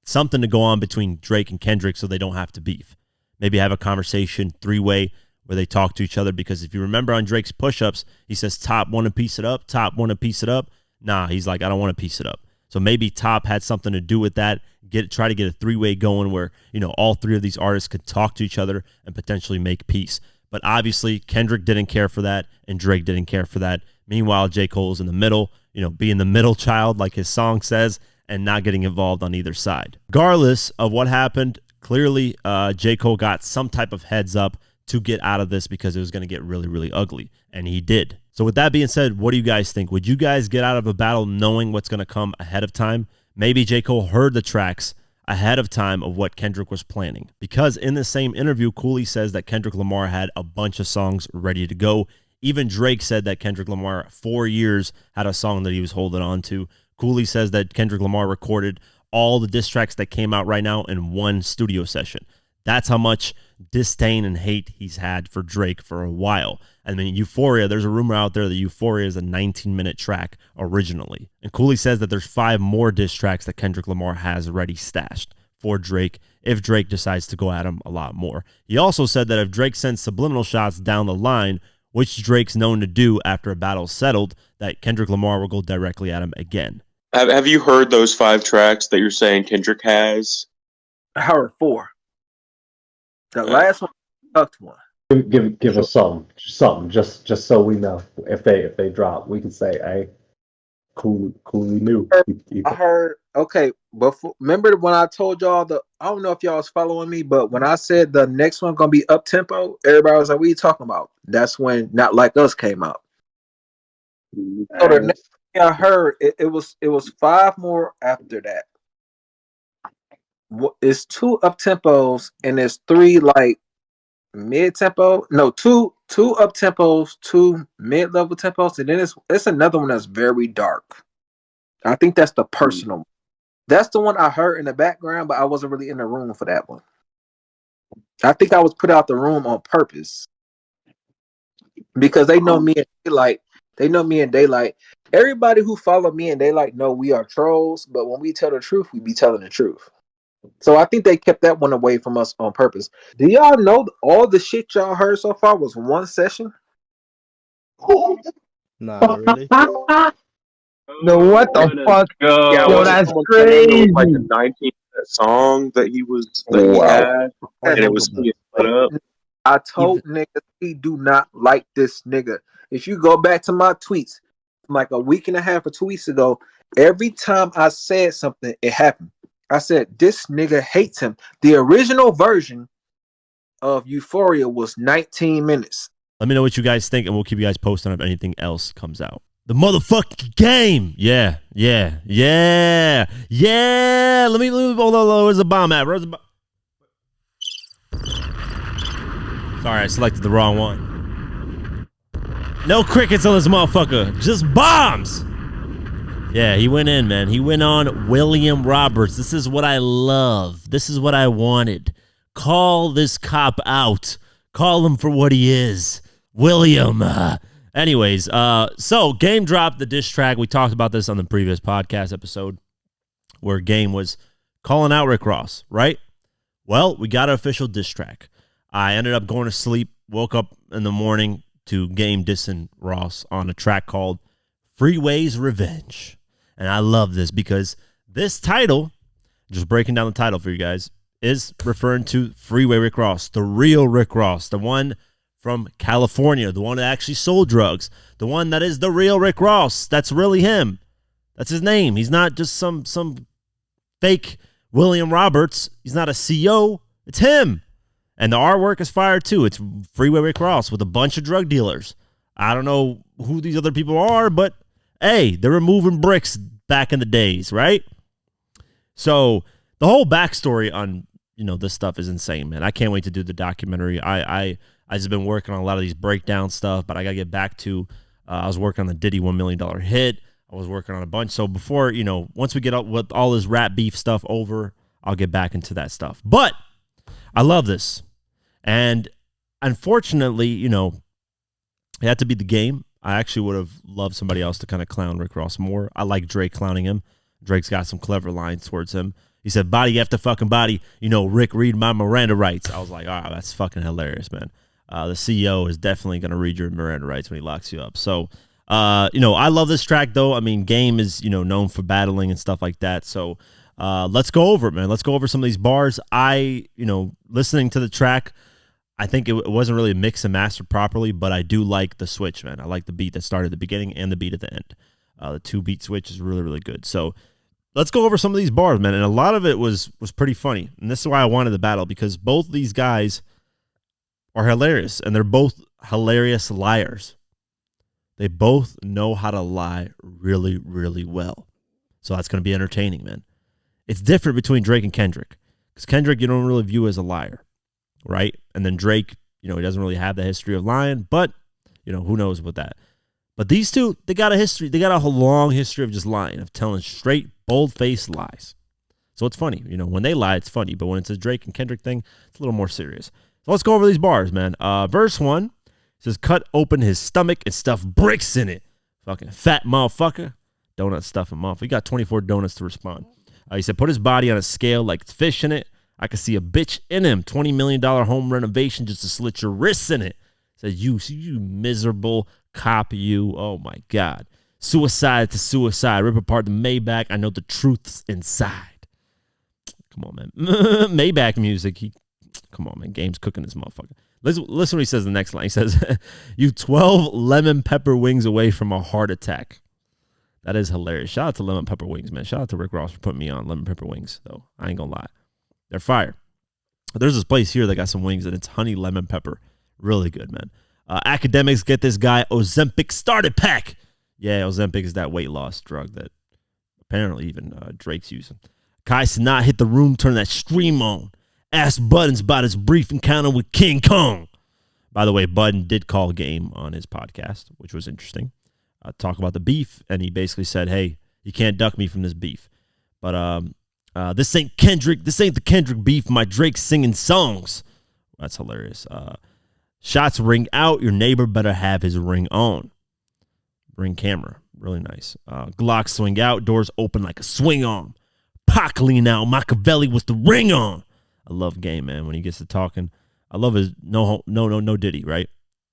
something to go on between Drake and Kendrick so they don't have to beef. Maybe have a conversation, three-way, where they talk to each other, because if you remember on Drake's push-ups, he says, Top want to piece it up, Top want to piece it up. Nah, he's like, I don't want to piece it up. So maybe Top had something to do with that, try to get a three-way going where, all three of these artists could talk to each other and potentially make peace. But obviously, Kendrick didn't care for that, and Drake didn't care for that. Meanwhile, J. Cole's in the middle, being the middle child, like his song says, and not getting involved on either side. Regardless of what happened, clearly J. Cole got some type of heads up to get out of this because it was going to get really, really ugly. And he did. So with that being said, what do you guys think? Would you guys get out of a battle knowing what's going to come ahead of time? Maybe J. Cole heard the tracks ahead of time of what Kendrick was planning. Because in the same interview, Cooley says that Kendrick Lamar had a bunch of songs ready to go. Even Drake said that Kendrick Lamar, 4 years, had a song that he was holding on to. Cooley says that Kendrick Lamar recorded all the diss tracks that came out right now in one studio session. That's how much disdain and hate he's had for Drake for a while. I mean, Euphoria, there's a rumor out there that Euphoria is a 19-minute track originally. And Cooley says that there's 5 more diss tracks that Kendrick Lamar has already stashed for Drake if Drake decides to go at him a lot more. He also said that if Drake sends subliminal shots down the line, which Drake's known to do after a battle's settled, that Kendrick Lamar will go directly at him again. Have you heard those 5 tracks that you're saying Kendrick has? I heard 4. The last one sucked one. Give us something, just so we know if they drop, we can say, hey, coolly knew. I heard, okay, before, remember when I told y'all I don't know if y'all was following me, but when I said the next one gonna be up tempo, everybody was like, what are you talking about? That's when Not Like Us came out. So the next thing I heard, it was 5 more after that. It's 2 up tempos and there's 3 like mid tempo. No, 2 up tempos, 2 mid level tempos, and then it's another one that's very dark. I think that's the personal one. That's the one I heard in the background, but I wasn't really in the room for that one. I think I was put out the room on purpose because they know me and Daylight. They know me and Daylight. Everybody who follow me and Daylight know we are trolls, but when we tell the truth, we be telling the truth. So I think they kept that one away from us on purpose. Do y'all know all the shit y'all heard so far was one session? Nah, really? No, what the fuck? Yeah, Yo, that's crazy. Like a 19-minute song that he had, and it was split up. I told niggas we do not like this nigga. If you go back to my tweets, like a week and a half or 2 weeks ago, every time I said something, it happened. I said, this nigga hates him. The original version of Euphoria was 19 minutes. Let me know what you guys think, and we'll keep you guys posted if anything else comes out. The motherfucking game. Yeah. Let me hold on. Where's the bomb at? Sorry, I selected the wrong one. No crickets on this motherfucker. Just bombs. Yeah, he went in, man. He went on William Roberts. This is what I love. This is what I wanted. Call this cop out. Call him for what he is. William. Anyways, so Game dropped the diss track. We talked about this on the previous podcast episode where Game was calling out Rick Ross, right? Well, we got an official diss track. I ended up going to sleep, woke up in the morning to Game dissing Ross on a track called Freeway's Revenge. And I love this because this title, just breaking down the title for you guys, is referring to Freeway Rick Ross, the real Rick Ross, the one from California, the one that actually sold drugs, the one that is the real Rick Ross. That's really him. That's his name. He's not just some fake William Roberts. He's not a CEO. It's him. And the artwork is fire too. It's Freeway Rick Ross with a bunch of drug dealers. I don't know who these other people are, but hey, they were moving bricks back in the days, right? So the whole backstory on this stuff is insane, man. I can't wait to do the documentary. I just been working on a lot of these breakdown stuff, but I gotta get back to. I was working on the Diddy $1 million hit. I was working on a bunch. So before once we get up with all this rap beef stuff over, I'll get back into that stuff. But I love this, and unfortunately, it had to be the game. I actually would have loved somebody else to kind of clown Rick Ross more. I like Drake clowning him. Drake's got some clever lines towards him. He said, "Body after fucking body, Rick, read my Miranda rights." I was like, that's fucking hilarious, man. The CEO is definitely going to read your Miranda rights when he locks you up. So, I love this track, though. I mean, Game is, known for battling and stuff like that. So, let's go over it, man. Let's go over some of these bars. Listening to the track, I think it wasn't really mixed and mastered properly, but I do like the switch, man. I like the beat that started at the beginning and the beat at the end. The 2-beat switch is really, really good. So let's go over some of these bars, man. And a lot of it was pretty funny. And this is why I wanted the battle, because both these guys are hilarious, and they're both hilarious liars. They both know how to lie really, really well. So that's going to be entertaining, man. It's different between Drake and Kendrick, because Kendrick you don't really view as a liar, right? And then Drake, he doesn't really have the history of lying, but, who knows about that. But these two, they got a history. They got a long history of just lying, of telling straight, bold-faced lies. So it's funny. When they lie, it's funny. But when it's a Drake and Kendrick thing, it's a little more serious. So let's go over these bars, man. Verse 1 says, "Cut open his stomach and stuff bricks in it. Fucking fat motherfucker. Donut stuffing motherfucker." He got 24 donuts to respond. He said, "Put his body on a scale like it's fish in it. I could see a bitch in him. $20 million home renovation just to slit your wrists in it." Said, you miserable cop, you. Oh, my God. Suicide to suicide. Rip apart the Maybach. I know the truth's inside. Come on, man. Maybach music. Come on, man. Game's cooking this motherfucker. Listen what he says in the next line. He says, "You 12 lemon pepper wings away from a heart attack." That is hilarious. Shout out to lemon pepper wings, man. Shout out to Rick Ross for putting me on lemon pepper wings, though. I ain't gonna lie. They're fire. There's this place here that got some wings, and it's honey lemon pepper. Really good, man. Academics, get this guy Ozempic starter pack. Yeah, Ozempic is that weight loss drug that apparently even Drake's using. Kai Sinat hit the room, turn that stream on. Asked Buttons about his brief encounter with King Kong. By the way, Budden did call Game on his podcast, which was interesting. Talk about the beef, and he basically said, "Hey, you can't duck me from this beef." But this ain't Kendrick. This ain't the Kendrick beef. My Drake's singing songs. That's hilarious. Shots ring out. Your neighbor better have his ring on. Ring camera. Really nice. Glock swing out. Doors open like a swing arm. Pac lean out. Machiavelli with the ring on. I love Game, man, when he gets to talking. I love his no Diddy, right?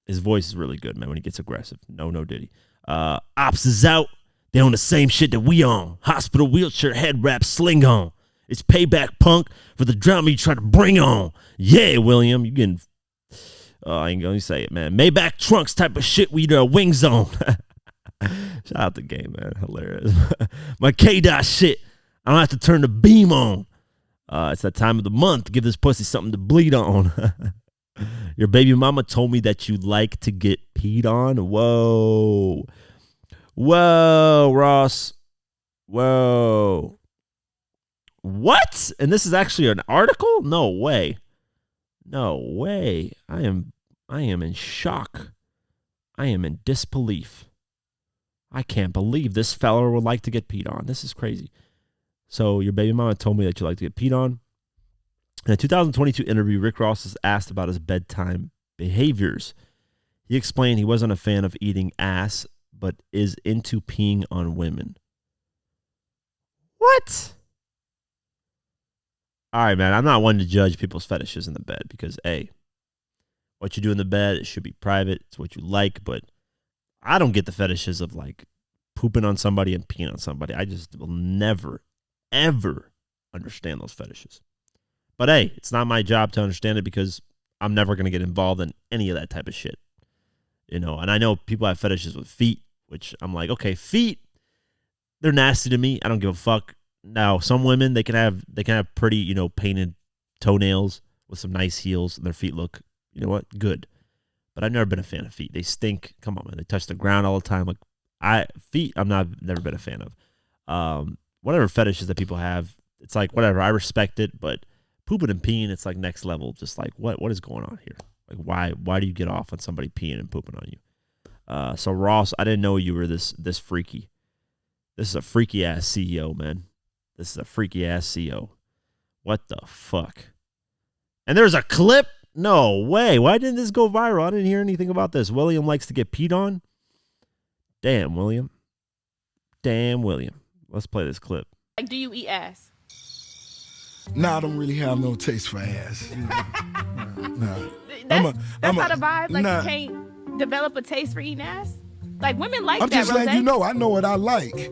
His voice is really good, man, when he gets aggressive. No Diddy. Ops is out. They on the same shit that we on. Hospital wheelchair head wrap sling on. It's payback, punk, for the drama you try to bring on. Yeah, William, you getting... I ain't gonna say it, man. Maybach trunks type of shit we their wings on. Shout out the Game, man. Hilarious. My K-Dot shit. I don't have to turn the beam on. It's that time of the month. Give this pussy something to bleed on. Your baby mama told me that you like to get peed on. Whoa. Whoa, Ross. Whoa. What? And this is actually an article? No way. No way. I am in shock. I am in disbelief. I can't believe this fella would like to get peed on. This is crazy. So your baby mama told me that you like to get peed on. In a 2022 interview, Rick Ross is asked about his bedtime behaviors. He explained he wasn't a fan of eating ass, but is into peeing on women. What? All right, man, I'm not one to judge people's fetishes in the bed because, A, what you do in the bed, it should be private. It's what you like, but I don't get the fetishes of, like, pooping on somebody and peeing on somebody. I just will never, ever understand those fetishes. But, hey, it's not my job to understand it because I'm never going to get involved in any of that type of shit. You know, and I know people have fetishes with feet, which I'm like, okay, feet, they're nasty to me. I don't give a fuck. Now, some women, they can have pretty, painted toenails, with some nice heels and their feet look, you know what, good. But I've never been a fan of feet. They stink. Come on, man. They touch the ground all the time. Like feet, never been a fan of. Whatever fetishes that people have, it's like whatever. I respect it, but pooping and peeing, it's like next level. Just like what is going on here? Like why do you get off on somebody peeing and pooping on you? So Ross, I didn't know you were this freaky. This is a freaky ass CEO, man. This is a freaky ass CEO. What the fuck? And there's a clip. No way. Why didn't this go viral? I didn't hear anything about this. William likes to get peed on. Damn, William. Let's play this clip. Like, do you eat ass? Nah, I don't really have no taste for ass. Nah. That's not a vibe. Like, you can't develop a taste for eating ass? Like, women like I'm that, just letting you know, I know what I like.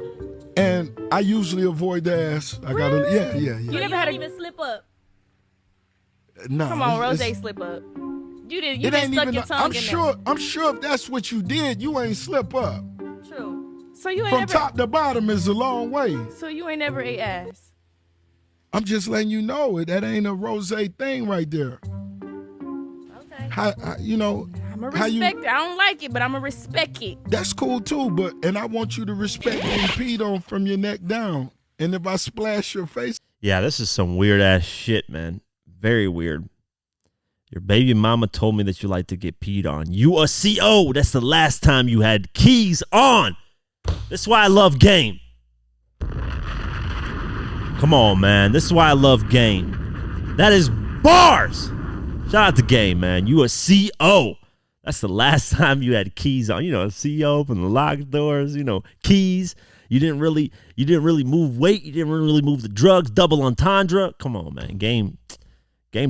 And I usually avoid the ass. I gotta, yeah. You never had even slip up? No. Come on, Rose slip up. You didn't stuck your tongue in there. I'm sure if that's what you did, you ain't slip up. True. So you ain't From never, top to bottom is a long way. So you ain't never ate ass? I'm just letting you know that ain't a rose thing right there. Okay. I'm a respect it. I don't like it, but I'm a respect it. That's cool too, and I want you to respect being peed on from your neck down. And if I splash your face. Yeah, this is some weird ass shit, man. Very weird. Your baby mama told me that you like to get peed on. You a CO. That's the last time you had keys on. That's why I love Game. Come on, man. This is why I love Game. That is bars. Shout out to Game, man. You a CO. That's the last time you had keys on. A CO open the locked doors, keys. You didn't really move weight. You didn't really move the drugs. Double entendre. Come on, man. Game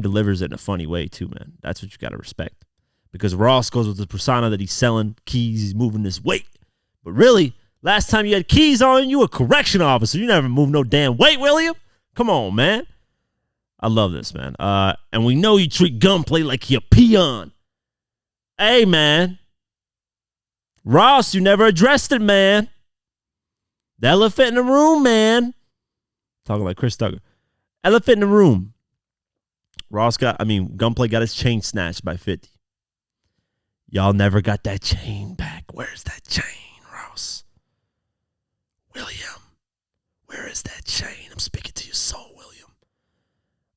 delivers it in a funny way too, man. That's what you got to respect. Because Ross goes with the persona that he's selling keys. He's moving this weight. But really, last time you had keys on, you a correction officer. You never moved no damn weight, William. Come on, man. I love this, man. And we know you treat Gunplay like he a peon. Hey, man. Ross, you never addressed it, man. The elephant in the room, man. Talking like Chris Tucker. Elephant in the room. Gunplay got his chain snatched by 50. Y'all never got that chain back. Where's that chain, Ross? William, where is that chain? I'm speaking to your soul, William.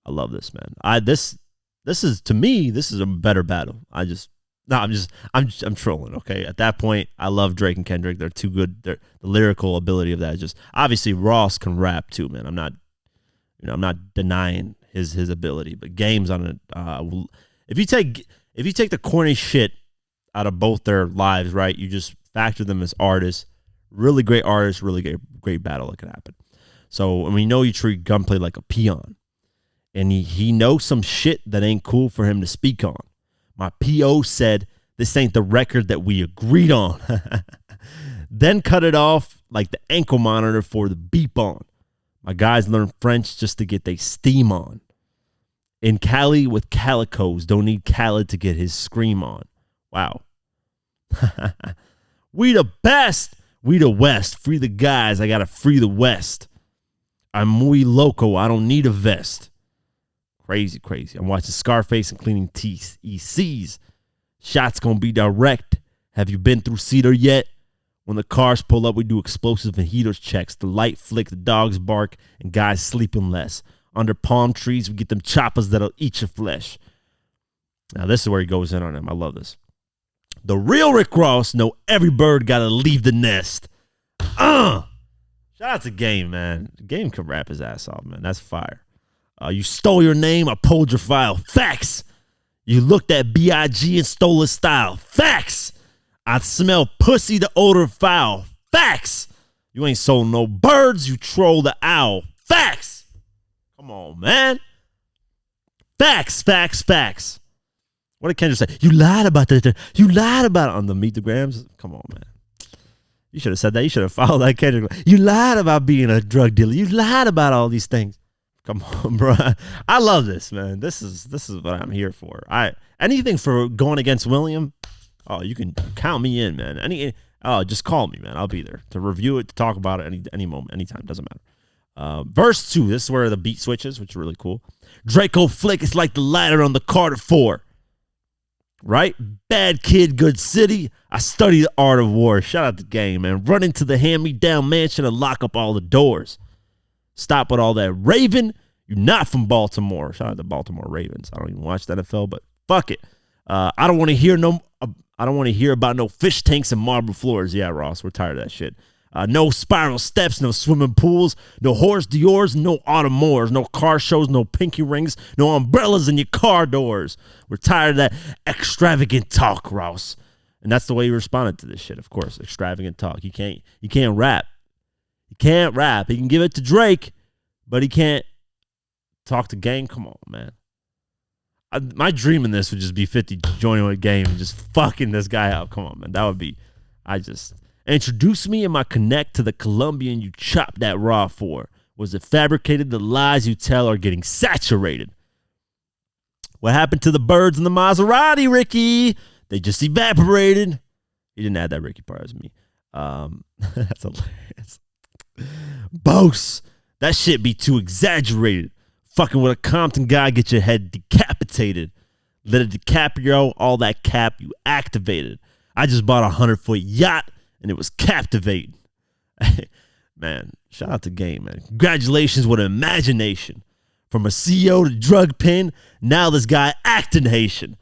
I love this, man. This is, to me, this is a better battle. I'm trolling, okay? At that point, I love Drake and Kendrick. They're too good. The lyrical ability of that is just, obviously Ross can rap too, man. I'm not denying his ability, but Game's on it. If you take the corny shit out of both their lives, right? You just factor them as artists, really great artists, really great battle that could happen. So, and we know you treat Gunplay like a peon, and he knows some shit that ain't cool for him to speak on. My PO said this ain't the record that we agreed on. Then cut it off like the ankle monitor for the beep on. My guys learn French just to get their steam on. In Cali with calicos, don't need Khaled to get his scream on. Wow. We the best. We the West. Free the guys. I gotta free the West. I'm muy loco. I don't need a vest. Crazy. I'm watching Scarface and cleaning teeth. ECs. Shots gonna be direct. Have you been through Cedar yet? When the cars pull up, we do explosive and heaters checks. The light flick, the dogs bark, and guys sleeping less. Under palm trees, we get them choppers that'll eat your flesh. Now, this is where he goes in on him. I love this. The real Rick Ross know every bird got to leave the nest. Shout out to Game, man. Game can rap his ass off, man. That's fire. You stole your name, I pulled your file. Facts. You looked at B.I.G. and stole his style. Facts. I smell pussy, the odor foul. Facts. You ain't sold no birds, you troll the owl. Facts. Come on, man. Facts. What did Kendrick say? You lied about that. You lied about it on the Meet the Grams. Come on, man. You should have said that. You should have followed that Kendrick. You lied about being a drug dealer. You lied about all these things. Come on, bro. I love this, man. This is what I'm here for. Anything for going against William. Oh, you can count me in, man. Just call me, man. I'll be there to review it, to talk about it any moment, anytime. Doesn't matter. Verse 2, this is where the beat switches, which is really cool. Draco flick is like the ladder on the Carter 4. Right? Bad kid, good city. I study the art of war. Shout out the game, man. Run into the hand-me-down mansion and lock up all the doors. Stop with all that raving. You're not from Baltimore. Shout out to Baltimore Ravens. I don't even watch the NFL, but fuck it. I don't want to hear about no fish tanks and marble floors. Yeah, Ross, we're tired of that shit. No spiral steps, no swimming pools, no horse Dior's, no automores, no car shows, no pinky rings, no umbrellas in your car doors. We're tired of that extravagant talk, Ross. And that's the way he responded to this shit, of course. Extravagant talk. He can't rap. He can't rap. He can give it to Drake, but he can't talk to Game. Come on, man. My dream in this would just be 50 joining with Game and just fucking this guy up. Come on, man. That would be, introduce me and my connect to the Colombian you chopped that raw for. Was it fabricated? The lies you tell are getting saturated. What happened to the birds in the Maserati, Ricky? They just evaporated. He didn't add that Ricky part as me. That's hilarious. Boast. That shit be too exaggerated. Fucking with a Compton guy, get your head decapitated. Let a DiCaprio, all that cap you activated. I just bought a 100-foot yacht and it was captivating. Man, shout out to Game, man. Congratulations with imagination. From a CEO to drug pen, now this guy acting Haitian.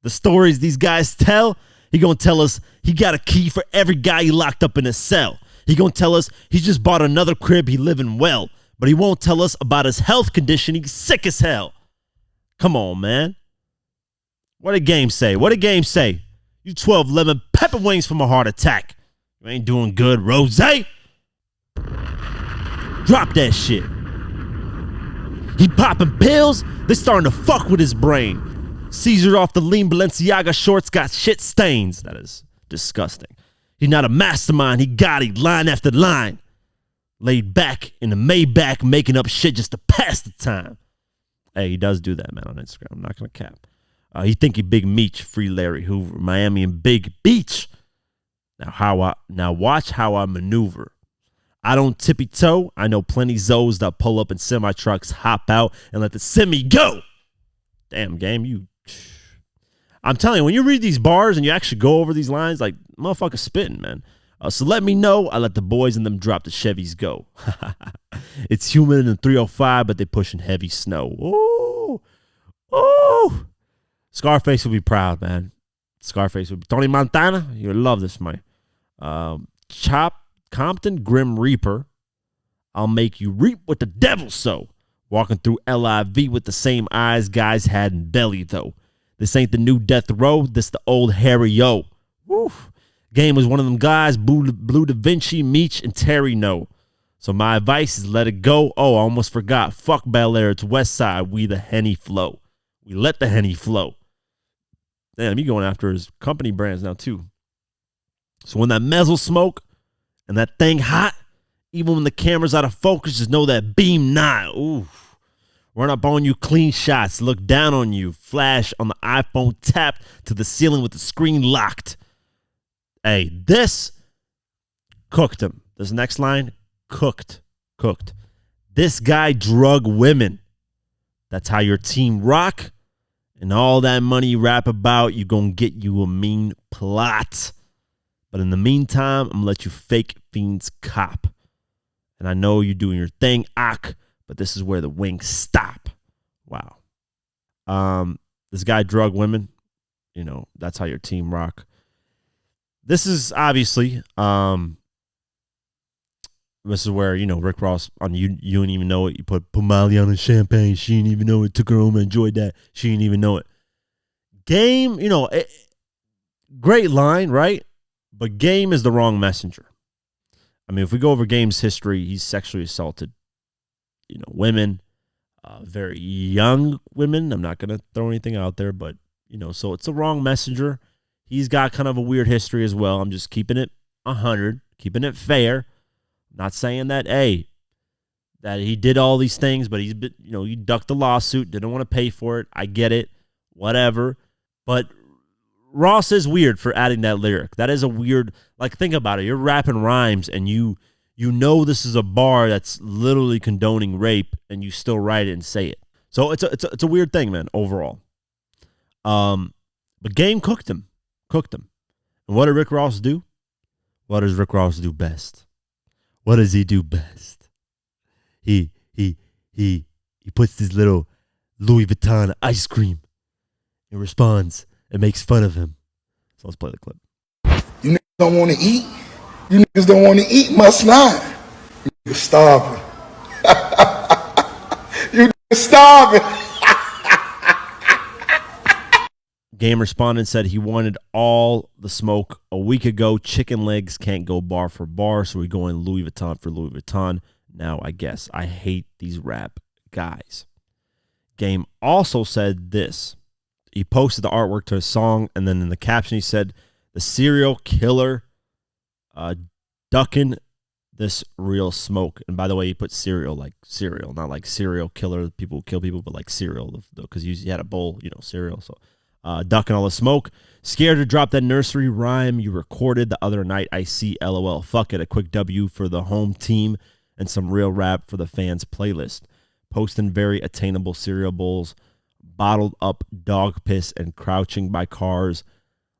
The stories these guys tell, he gonna tell us he got a key for every guy he locked up in a cell. He gonna tell us he just bought another crib, he living well. But he won't tell us about his health condition, he's sick as hell. Come on, man. What did Game say? What did Game say? You 12 lemon pepper wings from a heart attack. You ain't doing good, Rose. Drop that shit. He popping pills, they starting to fuck with his brain. Caesar off the lean Balenciaga shorts got shit stains. That is disgusting. He's not a mastermind, he got it line after line. Laid back in the Maybach making up shit just to pass the time. Hey, he does do that, man, on Instagram. I'm not going to cap. He think he Big Meech, Free Larry Hoover, Miami and Big Beach. Now watch how I maneuver. I don't tippy toe. I know plenty Zoes that pull up in semi trucks, hop out, and let the semi go. Damn, Game, I'm telling you, when you read these bars and you actually go over these lines, like, motherfucker spitting, man. So let me know. I let the boys and them drop the Chevys go. It's humid in the 305, but they pushing heavy snow. Ooh. Ooh. Scarface will be proud, man. Scarface will be. Tony Montana, you'll love this, man. Chop Compton Grim Reaper. I'll make you reap what the devil sow. Walking through LIV with the same eyes guys had in belly, though. This ain't the new death row. This the old Harry O. Woo. Game was one of them guys, Blue Da Vinci, Meech, and Terry know. So my advice is let it go. Oh, I almost forgot. Fuck Bel Air. It's West Side. We the Henny flow. We let the Henny flow. Damn, he going after his company brands now, too. So when that mezzle smoke and that thing hot, even when the camera's out of focus, just know that beam not. Ooh. Run up on you, clean shots. Look down on you. Flash on the iPhone tapped to the ceiling with the screen locked. Hey, this cooked him. This next line, cooked. This guy drug women. That's how your team rock. And all that money you rap about, you gonna get you a mean plot. But in the meantime, I'm gonna let you fake fiends cop. And I know you're doing your thing, but this is where the wings stop. Wow. This guy drug women. You know, that's how your team rock. This is obviously, this is where, you know, Rick Ross, on you didn't even know it. You put Molly on the champagne. She didn't even know it. Took her home and enjoyed that. She didn't even know it. Game, you know, great line, right? But Game is the wrong messenger. I mean, if we go over Game's history, he's sexually assaulted, you know, women, very young women. I'm not going to throw anything out there, but, you know, so it's a wrong messenger. He's got kind of a weird history as well. I'm just keeping it 100, keeping it fair. Not saying that, hey, that he did all these things, but he's been, you know, he ducked the lawsuit, didn't want to pay for it. I get it, whatever. But Ross is weird for adding that lyric. That is a weird, like, think about it. You're rapping rhymes and you You know this is a bar that's literally condoning rape, and you still write it and say it. So it's a weird thing, man, overall. But Game cooked him. And what did Rick Ross do? What does Rick Ross do best? What does he do best? He puts this little Louis Vuitton ice cream and responds and makes fun of him. So let's play the clip. You niggas don't want to eat? You niggas don't want to eat? Must not. You niggas starving. You niggas starving. Game responded and said he wanted all the smoke a week ago. Chicken legs can't go bar for bar, so we're going Louis Vuitton for Louis Vuitton. Now, I guess I hate these rap guys. Game also said this. He posted the artwork to his song, and then in the caption he said, the serial killer ducking this real smoke. And by the way, he put cereal like cereal, not like serial killer, people who kill people, but like cereal, because he had a bowl, cereal. So ducking all the smoke. Scared to drop that nursery rhyme you recorded the other night. I see LOL. Fuck it. A quick W for the home team and some real rap for the fans playlist. Posting very attainable cereal bowls, bottled up dog piss, and crouching by cars.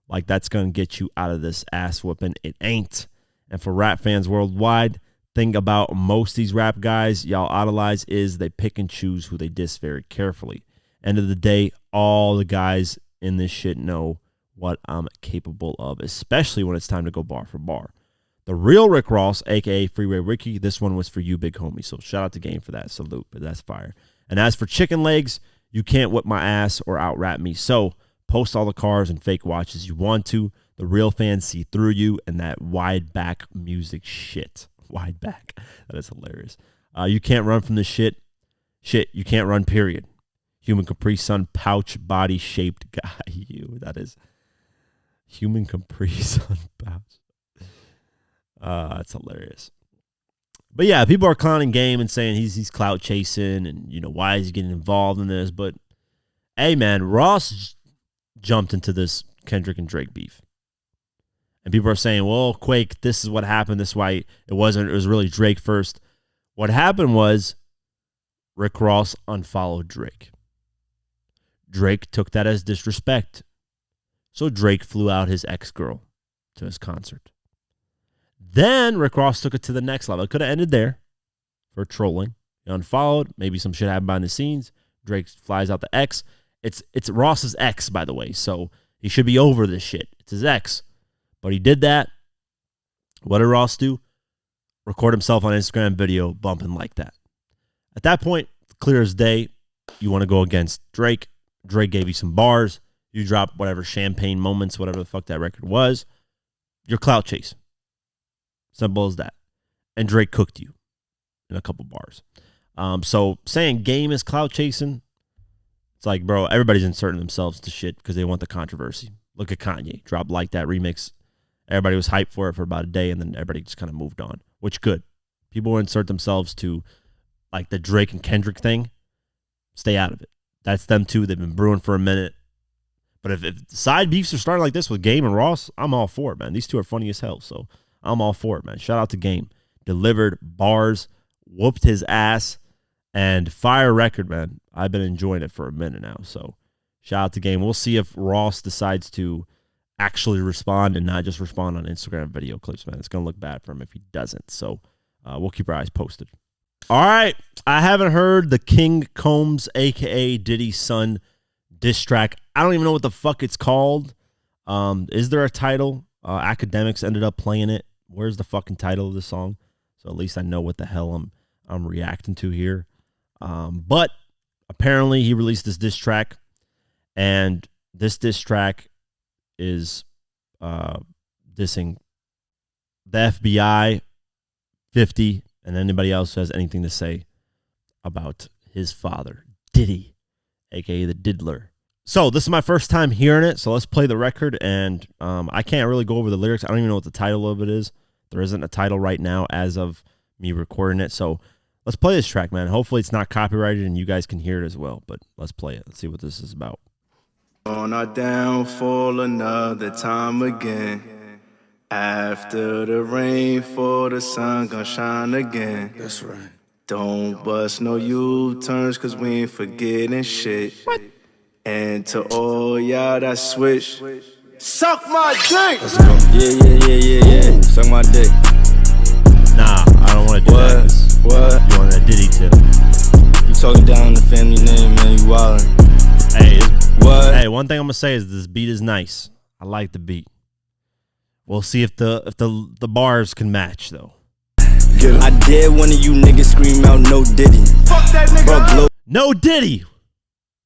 Like that's going to get you out of this ass whooping. It ain't. And for rap fans worldwide, thing about most these rap guys y'all idolize is they pick and choose who they diss very carefully. End of the day, all the guys in this shit know what I'm capable of, especially when it's time to go bar for bar. The real Rick Ross, a.k.a. Freeway Ricky, this one was for you, big homie. So shout out to Game for that. Salute, but that's fire. And as for chicken legs, you can't whip my ass or out-rap me. So post all the cars and fake watches you want to. The real fans see through you and that wide back music shit. Wide back. That is hilarious. You can't run from this shit. Shit, you can't run, period. Human Capri Sun pouch body shaped guy. You. That is Human Capri Sun pouch. That's hilarious. But yeah, people are clowning Game and saying he's clout chasing and why is he getting involved in this? But hey man, Ross jumped into this Kendrick and Drake beef. And people are saying, well, Quake, this is what happened. This is why it was really Drake first. What happened was Rick Ross unfollowed Drake. Drake took that as disrespect. So Drake flew out his ex-girl to his concert. Then Rick Ross took it to the next level. It could have ended there for trolling. He unfollowed. Maybe some shit happened behind the scenes. Drake flies out the ex. It's Ross's ex, by the way. So he should be over this shit. It's his ex. But he did that. What did Ross do? Record himself on Instagram video bumping like that. At that point, clear as day, you want to go against Drake. Drake gave you some bars. You drop whatever Champagne Moments, whatever the fuck that record was. You're clout chase. Simple as that. And Drake cooked you in a couple bars. So saying Game is clout chasing, it's like, bro, everybody's inserting themselves to shit because they want the controversy. Look at Kanye. Dropped Like That remix. Everybody was hyped for it for about a day, and then everybody just kind of moved on, which good. People will insert themselves to like the Drake and Kendrick thing. Stay out of it. That's them too. They've been brewing for a minute. But if side beefs are starting like this with Game and Ross, I'm all for it, man. These two are funny as hell, so I'm all for it, man. Shout out to Game. Delivered bars, whooped his ass, and fire record, man. I've been enjoying it for a minute now, so shout out to Game. We'll see if Ross decides to actually respond and not just respond on Instagram video clips, man. It's going to look bad for him if he doesn't, so we'll keep our eyes posted. All right, I haven't heard the King Combs, a.k.a. Diddy's son, diss track. I don't even know what the fuck it's called. Is there a title? Academics ended up playing it. Where's the fucking title of the song? So at least I know what the hell I'm reacting to here. But apparently he released this diss track, and this diss track is dissing the FBI, 50, and anybody else who has anything to say about his father, Diddy, a.k.a. the Diddler. So this is my first time hearing it, so let's play the record, and I can't really go over the lyrics. I don't even know what the title of it is. There isn't a title right now as of me recording it, so let's play this track, man. Hopefully it's not copyrighted and you guys can hear it as well, but let's play it. Let's see what this is about. On our downfall another time again. After the rain, for the sun gon' shine again. That's right. Don't bust no U-turns, cause we ain't forgetting shit. What? And to all y'all that switch, suck my dick! Let's go. Yeah. Suck my dick. Nah, I don't want to do that. What? You want that Diddy tip. You talking down the family name, man, you wildin'. Hey, one thing I'm going to say is this beat is nice. I like the beat. We'll see if the bars can match, though. I dare one of you niggas scream out no Diddy. Fuck that nigga. No Diddy.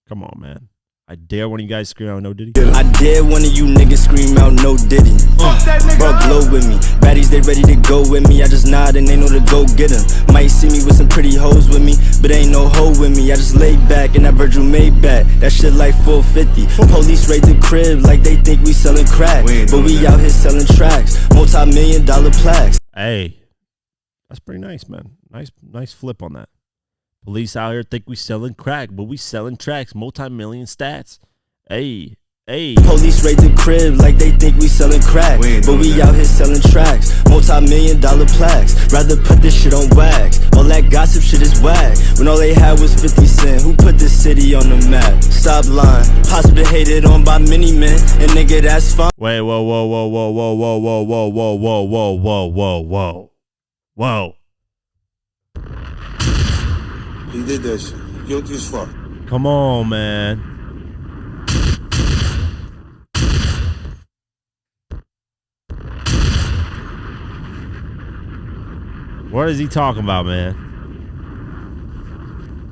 Come on, man. I dare one of you guys scream out no Diddy. I dare one of you niggas scream out no Diddy. Fuck that nigga. Bro, glow with me. Baddies, they ready to go with me. I just nod and they know to go get 'em. Might see me with some pretty hoes with me, but ain't no hoe with me. I just lay back in that Virgil Maybach. That shit like 450. Police raid the crib like they think we selling crack, but we out here selling tracks. Multi-million-dollar plaques. Hey. That's pretty nice, man. Nice flip on that. Police out here think we selling crack, but we selling tracks, multi-million stats. Hey. Police raid the crib like they think we selling crack, but we out here selling tracks, multi-million-dollar plaques. Rather put this shit on wax. All that gossip shit is whack. When all they had was 50 cent, who put this city on the map? Stop lying. Possibly hated on by many men, and nigga that's fine. Wait, whoa. Whoa. He did that shit. Guilty as fuck. Come on, man. What is he talking about, man?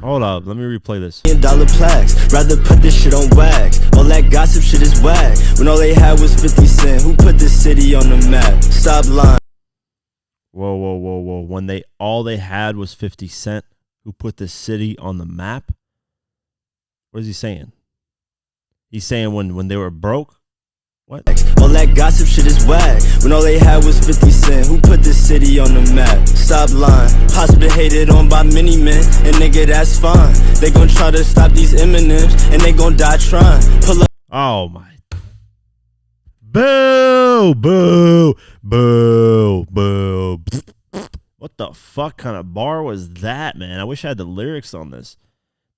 Hold up, let me replay this. Dollar plaques. Rather put this shit on wax. All that gossip shit is whack. When all they had was 50 cent, who put this city on the map? Stop lying. Whoa. When all they had was 50 cent, who put this city on the map? What is he saying? He's saying when they were broke? What? All that gossip shit is whack. When all they had was 50 cent, who put this city on the map? Stop lying. Possibly hated on by many men, and nigga that's fine. They gon' try to stop these Eminems, and they gon' die trying. Pull up. Oh my. Boo. What the fuck kind of bar was that, man? I wish I had the lyrics on this.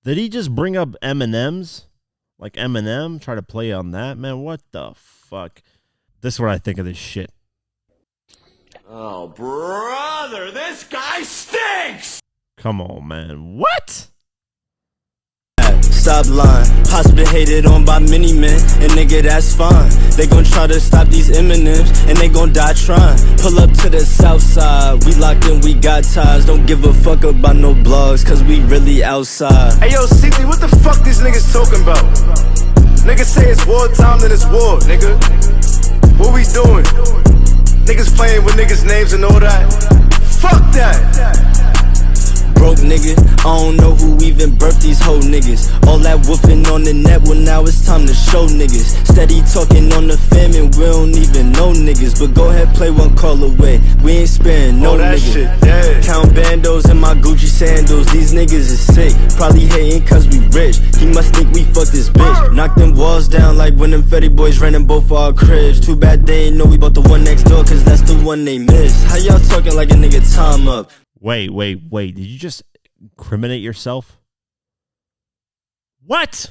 Did he just bring up M&Ms? Like Eminem? Try to play on that, man? What the fuck? This is what I think of this shit. Oh, brother, this guy stinks! Come on, man. What? Stop lying. Possibly hated on by many men, and nigga that's fine. They gon' try to stop these Eminems, and they gon' die trying. Pull up to the south side. We locked in, we got ties. Don't give a fuck about no blogs, cause we really outside. Hey yo, CT, what the fuck these niggas talking about? Niggas say it's wartime, then it's war, nigga. What we doing? Niggas playing with niggas' names and all that. Fuck that! Broke nigga, I don't know who even birthed these whole niggas. All that woofing on the net, well now it's time to show niggas. Steady talking on the fam and we don't even know niggas. But go ahead, play one call away. We ain't sparing no that nigga. Shit dead. Count bandos in my Gucci sandals. These niggas is sick. Probably hating cause we rich. He must think we fucked this bitch. Knock them walls down like when them Fetty boys ran in both our cribs. Too bad they ain't know we bought the one next door, cause that's the one they missed. How y'all talking like a nigga time up? Wait. Did you just incriminate yourself? What?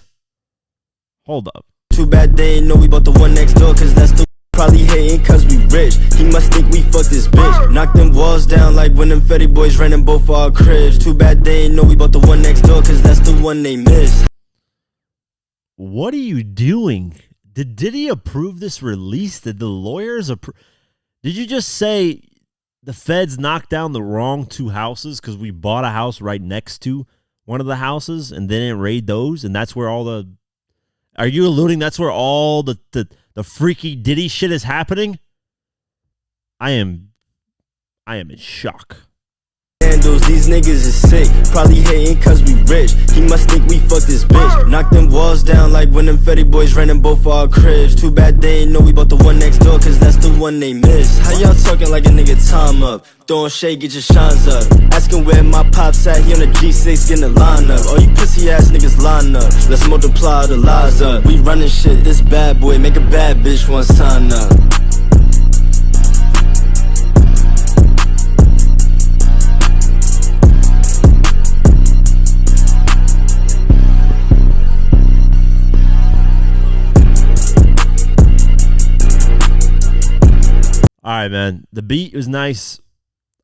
Hold up. Too bad they ain't know we bought the one next door, cause that's the probably hating cause we rich. He must think we fucked this bitch. Knock them walls down like when them Fetty boys ran in both our cribs. Too bad they ain't know we bought the one next door, cause that's the one they missed. What are you doing? Did Diddy approve this release? Did the lawyers approve? Did you just say the feds knocked down the wrong two houses because we bought a house right next to one of the houses and they didn't raid those, and that's where all the... Are you alluding that's where all the freaky Diddy shit is happening? I am in shock. These niggas is sick, probably hating cause we rich. He must think we fucked this bitch. Knock them walls down like when them Fetty boys ran in both our cribs. Too bad they ain't know we bought the one next door, cause that's the one they missed. How y'all talking like a nigga time up? Throwing shade, get your shines up. Asking where my pops at, he on the G6 getting the line up. All you pussy ass niggas line up. Let's multiply the lies up. We running shit, this bad boy make a bad bitch one sign up. All right, man. The beat was nice.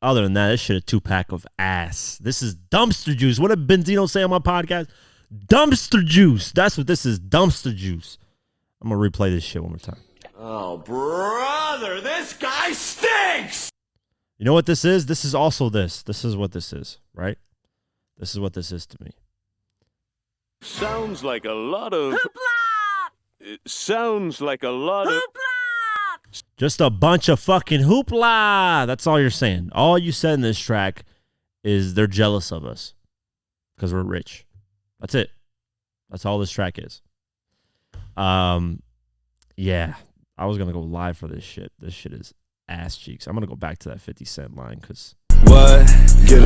Other than that, this shit a 2-pack of ass. This is dumpster juice. What did Benzino say on my podcast? Dumpster juice. That's what this is. Dumpster juice. I'm going to replay this shit one more time. Oh, brother, this guy stinks! You know what this is? This is also this. This is what this is, right? This is what this is to me. Sounds like a lot of... Hoopla! It sounds like a lot of... Hoopla! Just a bunch of fucking hoopla. That's all you're saying. All you said in this track is they're jealous of us because we're rich. That's it. That's all this track is. Yeah, I was going to go live for this shit. This shit is ass cheeks. I'm going to go back to that 50 Cent line because... What?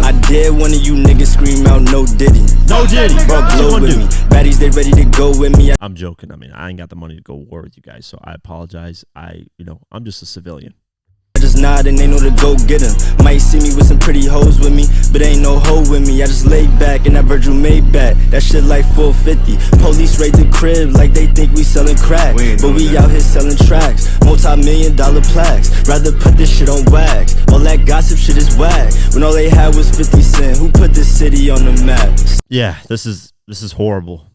I dare one of you niggas scream out no Diddy. No Diddy. Bro, blow with me. Baddies, they ready to go with me. I'm joking. I mean, I ain't got the money to go war with you guys, so I apologize. I'm just a civilian. I just nod and they know to go get him. Might see me with some pretty hoes with me, but ain't no hoe with me. I just lay back in that Virgil Maybach. That shit like 450. Police raid the crib like they think we selling crack, but we out here selling tracks. Multi-million-dollar plaques. Rather put this shit on wax. All that gossip shit is whack. When all they had was 50 Cent. Who put this city on the map? Yeah, this is horrible.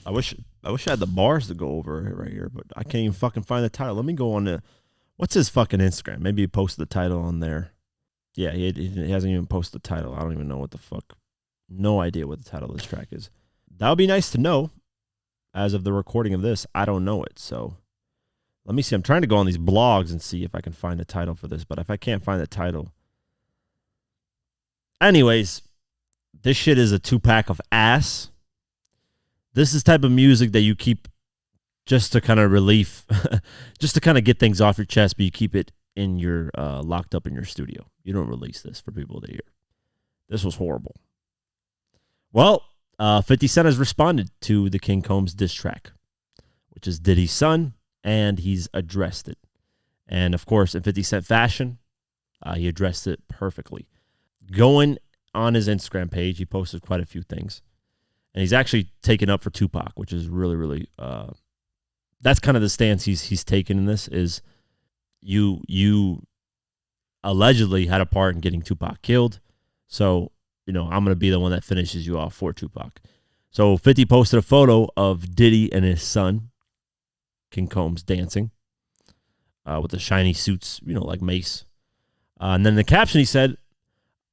I wish I had the bars to go over it right here, but I can't even fucking find the title. Let me go on the... What's his fucking Instagram? Maybe he posted the title on there. Yeah, he hasn't even posted the title. I don't even know what the fuck. No idea what the title of this track is. That would be nice to know. As of the recording of this, I don't know it. So let me see. I'm trying to go on these blogs and see if I can find a title for this. But if I can't find the title. Anyways, this shit is a 2-pack of ass. This is type of music that you keep just to kind of relief, just to kind of get things off your chest, but you keep it in your locked up in your studio. You don't release this for people to hear. This was horrible. Well, 50 Cent has responded to the King Combs diss track, which is Diddy's son, and he's addressed it. And of course, in 50 Cent fashion, he addressed it perfectly. Going on his Instagram page, he posted quite a few things, and he's actually taken up for Tupac, which is really, really. That's kind of the stance he's taken in this is you allegedly had a part in getting Tupac killed. So, I'm going to be the one that finishes you off for Tupac. So 50 posted a photo of Diddy and his son, King Combs, dancing with the shiny suits, like Mace. And then in the caption he said,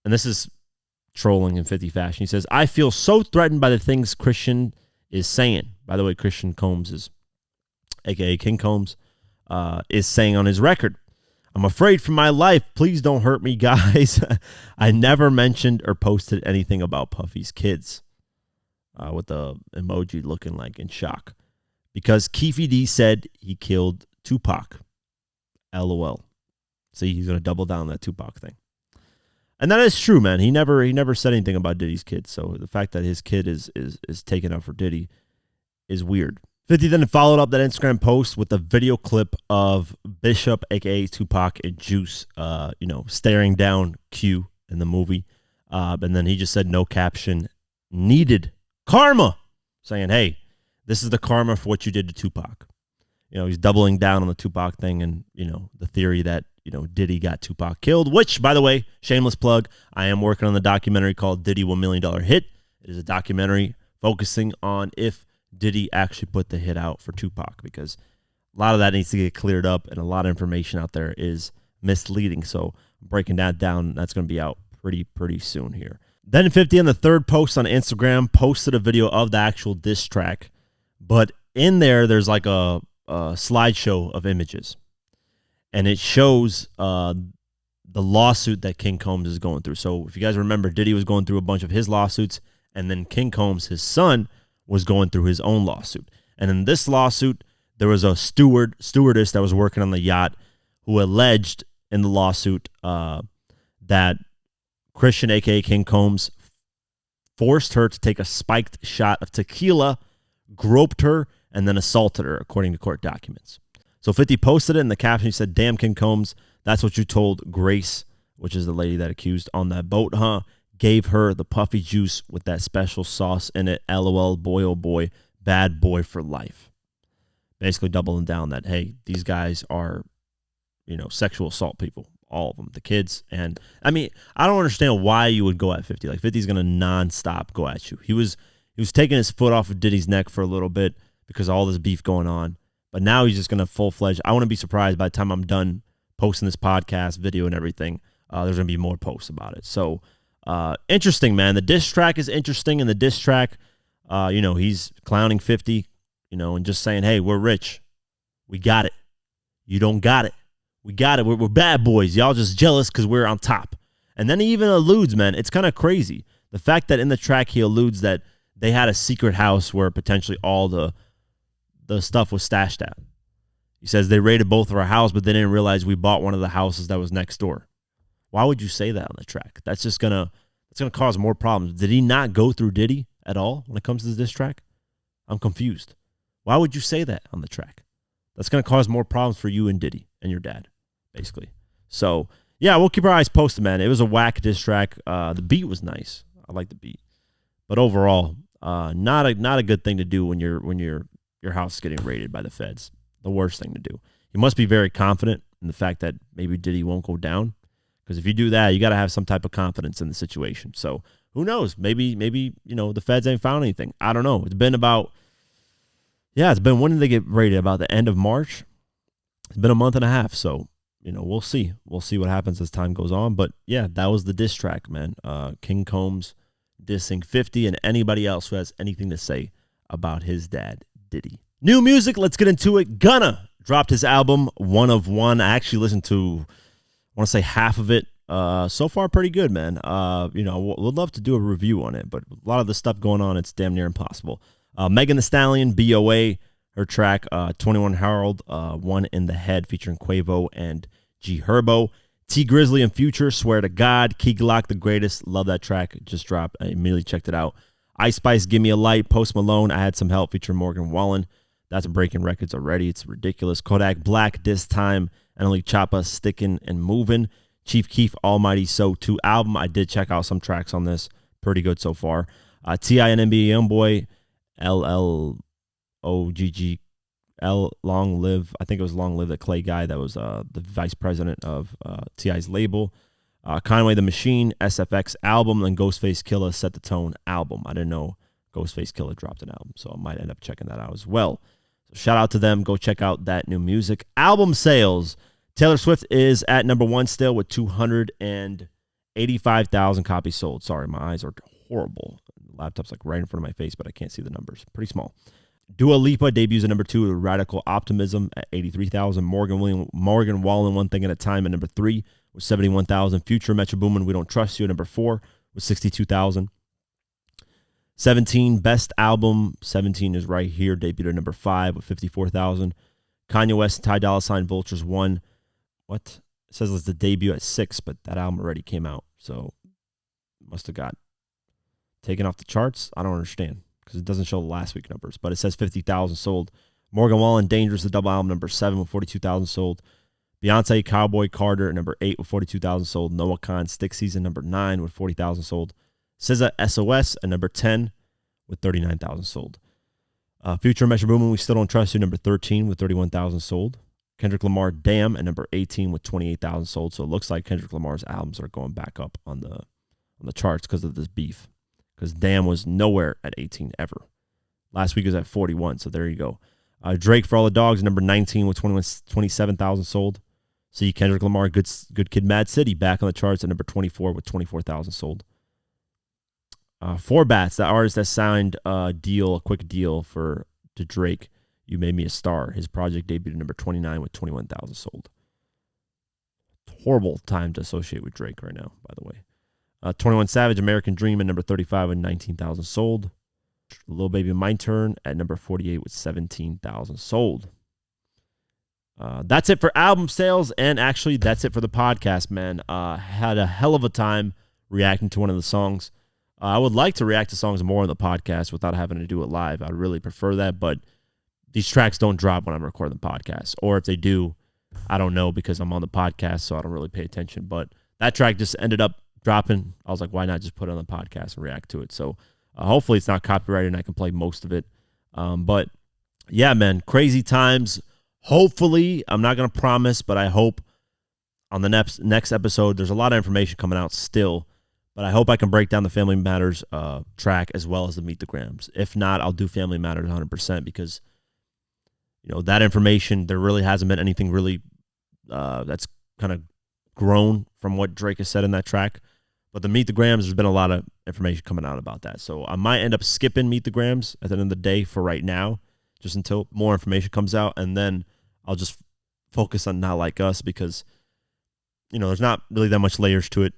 and this is trolling in 50 fashion, he says, "I feel so threatened by the things Christian is saying." By the way, Christian Combs is... a.k.a. King Combs, is saying on his record, "I'm afraid for my life. Please don't hurt me, guys." I never mentioned or posted anything about Puffy's kids, with the emoji looking like in shock, because Keefy D said he killed Tupac. LOL. See, he's going to double down on that Tupac thing. And that is true, man. He never said anything about Diddy's kids, so the fact that his kid is taken up for Diddy is weird. 50 then followed up that Instagram post with a video clip of Bishop, a.k.a. Tupac, and Juice, staring down Q in the movie. And then he just said, no caption, needed karma, saying, hey, this is the karma for what you did to Tupac. He's doubling down on the Tupac thing and, the theory that, Diddy got Tupac killed, which, by the way, shameless plug, I am working on the documentary called Diddy $1 Million Hit. It is a documentary focusing on if Diddy actually put the hit out for Tupac, because a lot of that needs to get cleared up and a lot of information out there is misleading. So breaking that down, that's going to be out pretty soon here. Then 50 on the third post on Instagram posted a video of the actual diss track, but in there's like a slideshow of images, and it shows the lawsuit that King Combs is going through. So if you guys remember, Diddy was going through a bunch of his lawsuits, and then King Combs, his son, was going through his own lawsuit. And in this lawsuit, there was a stewardess that was working on the yacht who alleged in the lawsuit that Christian, a.k.a. King Combs, forced her to take a spiked shot of tequila, groped her, and then assaulted her, according to court documents. So 50 posted it in the caption. He said, "Damn, King Combs, that's what you told Grace," which is the lady that accused, "on that boat, huh? Gave her the puffy juice with that special sauce in it. LOL, boy, oh boy, bad boy for life." Basically doubling down that, hey, these guys are, sexual assault people, all of them, the kids. And I mean, I don't understand why you would go at 50. Like 50's going to nonstop go at you. He was taking his foot off of Diddy's neck for a little bit because of all this beef going on. But now he's just going to full-fledged. I wouldn't be surprised by the time I'm done posting this podcast, video, and everything, there's going to be more posts about it. So, interesting, man. The diss track is interesting. And the diss track, he's clowning 50, and just saying, hey, we're rich. We got it. You don't got it. We got it. We're bad boys. Y'all just jealous because we're on top. And then he even alludes, man, it's kind of crazy. The fact that in the track he alludes that they had a secret house where potentially all the stuff was stashed at. He says they raided both of our houses, but they didn't realize we bought one of the houses that was next door. Why would you say that on the track? That's just gonna cause more problems. Did he not go through Diddy at all when it comes to this track? I'm confused. Why would you say that on the track? That's gonna cause more problems for you and Diddy and your dad, basically. So yeah, we'll keep our eyes posted, man. It was a whack diss track. The beat was nice. I like the beat, but overall, not a good thing to do when your house is getting raided by the feds. The worst thing to do. You must be very confident in the fact that maybe Diddy won't go down, because if you do that, you got to have some type of confidence in the situation. So who knows? Maybe the feds ain't found anything. I don't know. It's been when did they get raided? About the end of March. It's been a month and a half. So we'll see. We'll see what happens as time goes on. But yeah, that was the diss track, man. King Combs dissing 50 and anybody else who has anything to say about his dad, Diddy. New music, let's get into it. Gunna dropped his album, One of One. I actually listened to, I want to say half of it. So far, pretty good, man. We'd love to do a review on it, but a lot of the stuff going on, it's damn near impossible. Megan Thee Stallion, BOA, her track, 21 Harold, One in the Head, featuring Quavo and G Herbo. T Grizzly and Future, Swear to God. Key Glock, The Greatest. Love that track. It just dropped. I immediately checked it out. Ice Spice, Give Me a Light. Post Malone, I Had Some Help, featuring Morgan Wallen. That's breaking records already. It's ridiculous. Kodak Black, This Time. Annalie Choppa, Stickin' and Movin'. Chief Keef, Almighty So 2 album. I did check out some tracks on this. Pretty good so far. T.I. and NBA YoungBoy, LLOGGL, Long Live. I think it was Long Live, the Clay guy that was the vice president of T.I.'s label. Conway the Machine, SFX album, and Ghostface Killah, Set the Tone album. I didn't know Ghostface Killah dropped an album, so I might end up checking that out as well. So shout out to them. Go check out that new music. Album sales. Taylor Swift is at number 1 still with 285,000 copies sold. Sorry, my eyes are horrible. The laptop's like right in front of my face, but I can't see the numbers. Pretty small. Dua Lipa debuts at number 2 with Radical Optimism at 83,000. Morgan Wallen, One Thing at a Time at number 3 with 71,000. Future, Metro Boomin, We Don't Trust You at number 4 with 62,000. 17, Best Album. 17 is right here. Debuted at number 5 with 54,000. Kanye West, Ty Dolla $ign, Vultures 1. What? It says it's the debut at 6, but that album already came out. So must have got taken off the charts. I don't understand because it doesn't show the last week numbers, but it says 50,000 sold. Morgan Wallen, Dangerous, the double album, number 7 with 42,000 sold. Beyonce, Cowboy Carter, number 8 with 42,000 sold. Noah Khan, Stick Season, number 9 with 40,000 sold. SZA, SOS, at number 10 with 39,000 sold. Future, Metro Boomin, We Still Don't Trust You, number 13 with 31,000 sold. Kendrick Lamar, Damn, at number 18 with 28,000 sold. So it looks like Kendrick Lamar's albums are going back up on the charts because of this beef. Because Damn was nowhere at 18 ever. Last week was at 41, so there you go. Drake, For All the Dogs, number 19 with 27,000 sold. See Kendrick Lamar, Good Kid, Mad City, back on the charts at number 24 with 24,000 sold. 4Bats, the artist that signed a quick deal to Drake, You Made Me a Star. His project debuted at number 29 with 21,000 sold. Horrible time to associate with Drake right now, by the way. 21 Savage, American Dream at number 35 with 19,000 sold. Lil Baby, My Turn at number 48 with 17,000 sold. That's it for album sales, and actually that's it for the podcast, man. Had a hell of a time reacting to one of the songs. I would like to react to songs more on the podcast without having to do it live. I'd really prefer that, but these tracks don't drop when I'm recording the podcast. Or if they do, I don't know because I'm on the podcast, so I don't really pay attention. But that track just ended up dropping. I was like, why not just put it on the podcast and react to it? So hopefully it's not copyrighted and I can play most of it. But yeah, man, crazy times. Hopefully, I'm not going to promise, but I hope on the next episode. There's a lot of information coming out still, but I hope I can break down the Family Matters track as well as the Meet the Grams. If not, I'll do Family Matters 100% because, that information, there really hasn't been anything really that's kind of grown from what Drake has said in that track. But the Meet the Grams, there's been a lot of information coming out about that. So I might end up skipping Meet the Grams at the end of the day for right now, just until more information comes out. And then I'll just focus on Not Like Us because, there's not really that much layers to it.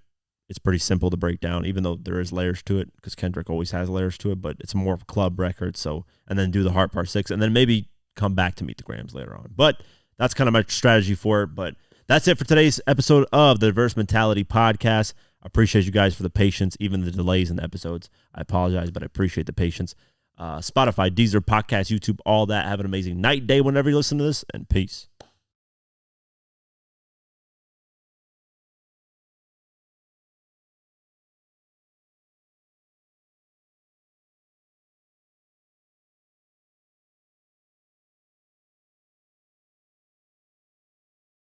It's pretty simple to break down, even though there is layers to it because Kendrick always has layers to it, but it's more of a club record. So, and then do the Heart Part 6 and then maybe come back to Meet the Grams later on. But that's kind of my strategy for it. But that's it for today's episode of the Diverse Mentality Podcast. I appreciate you guys for the patience, even the delays in the episodes. I apologize, but I appreciate the patience. Spotify, Deezer, Podcast, YouTube, all that. Have an amazing night, day, whenever you listen to this, and peace.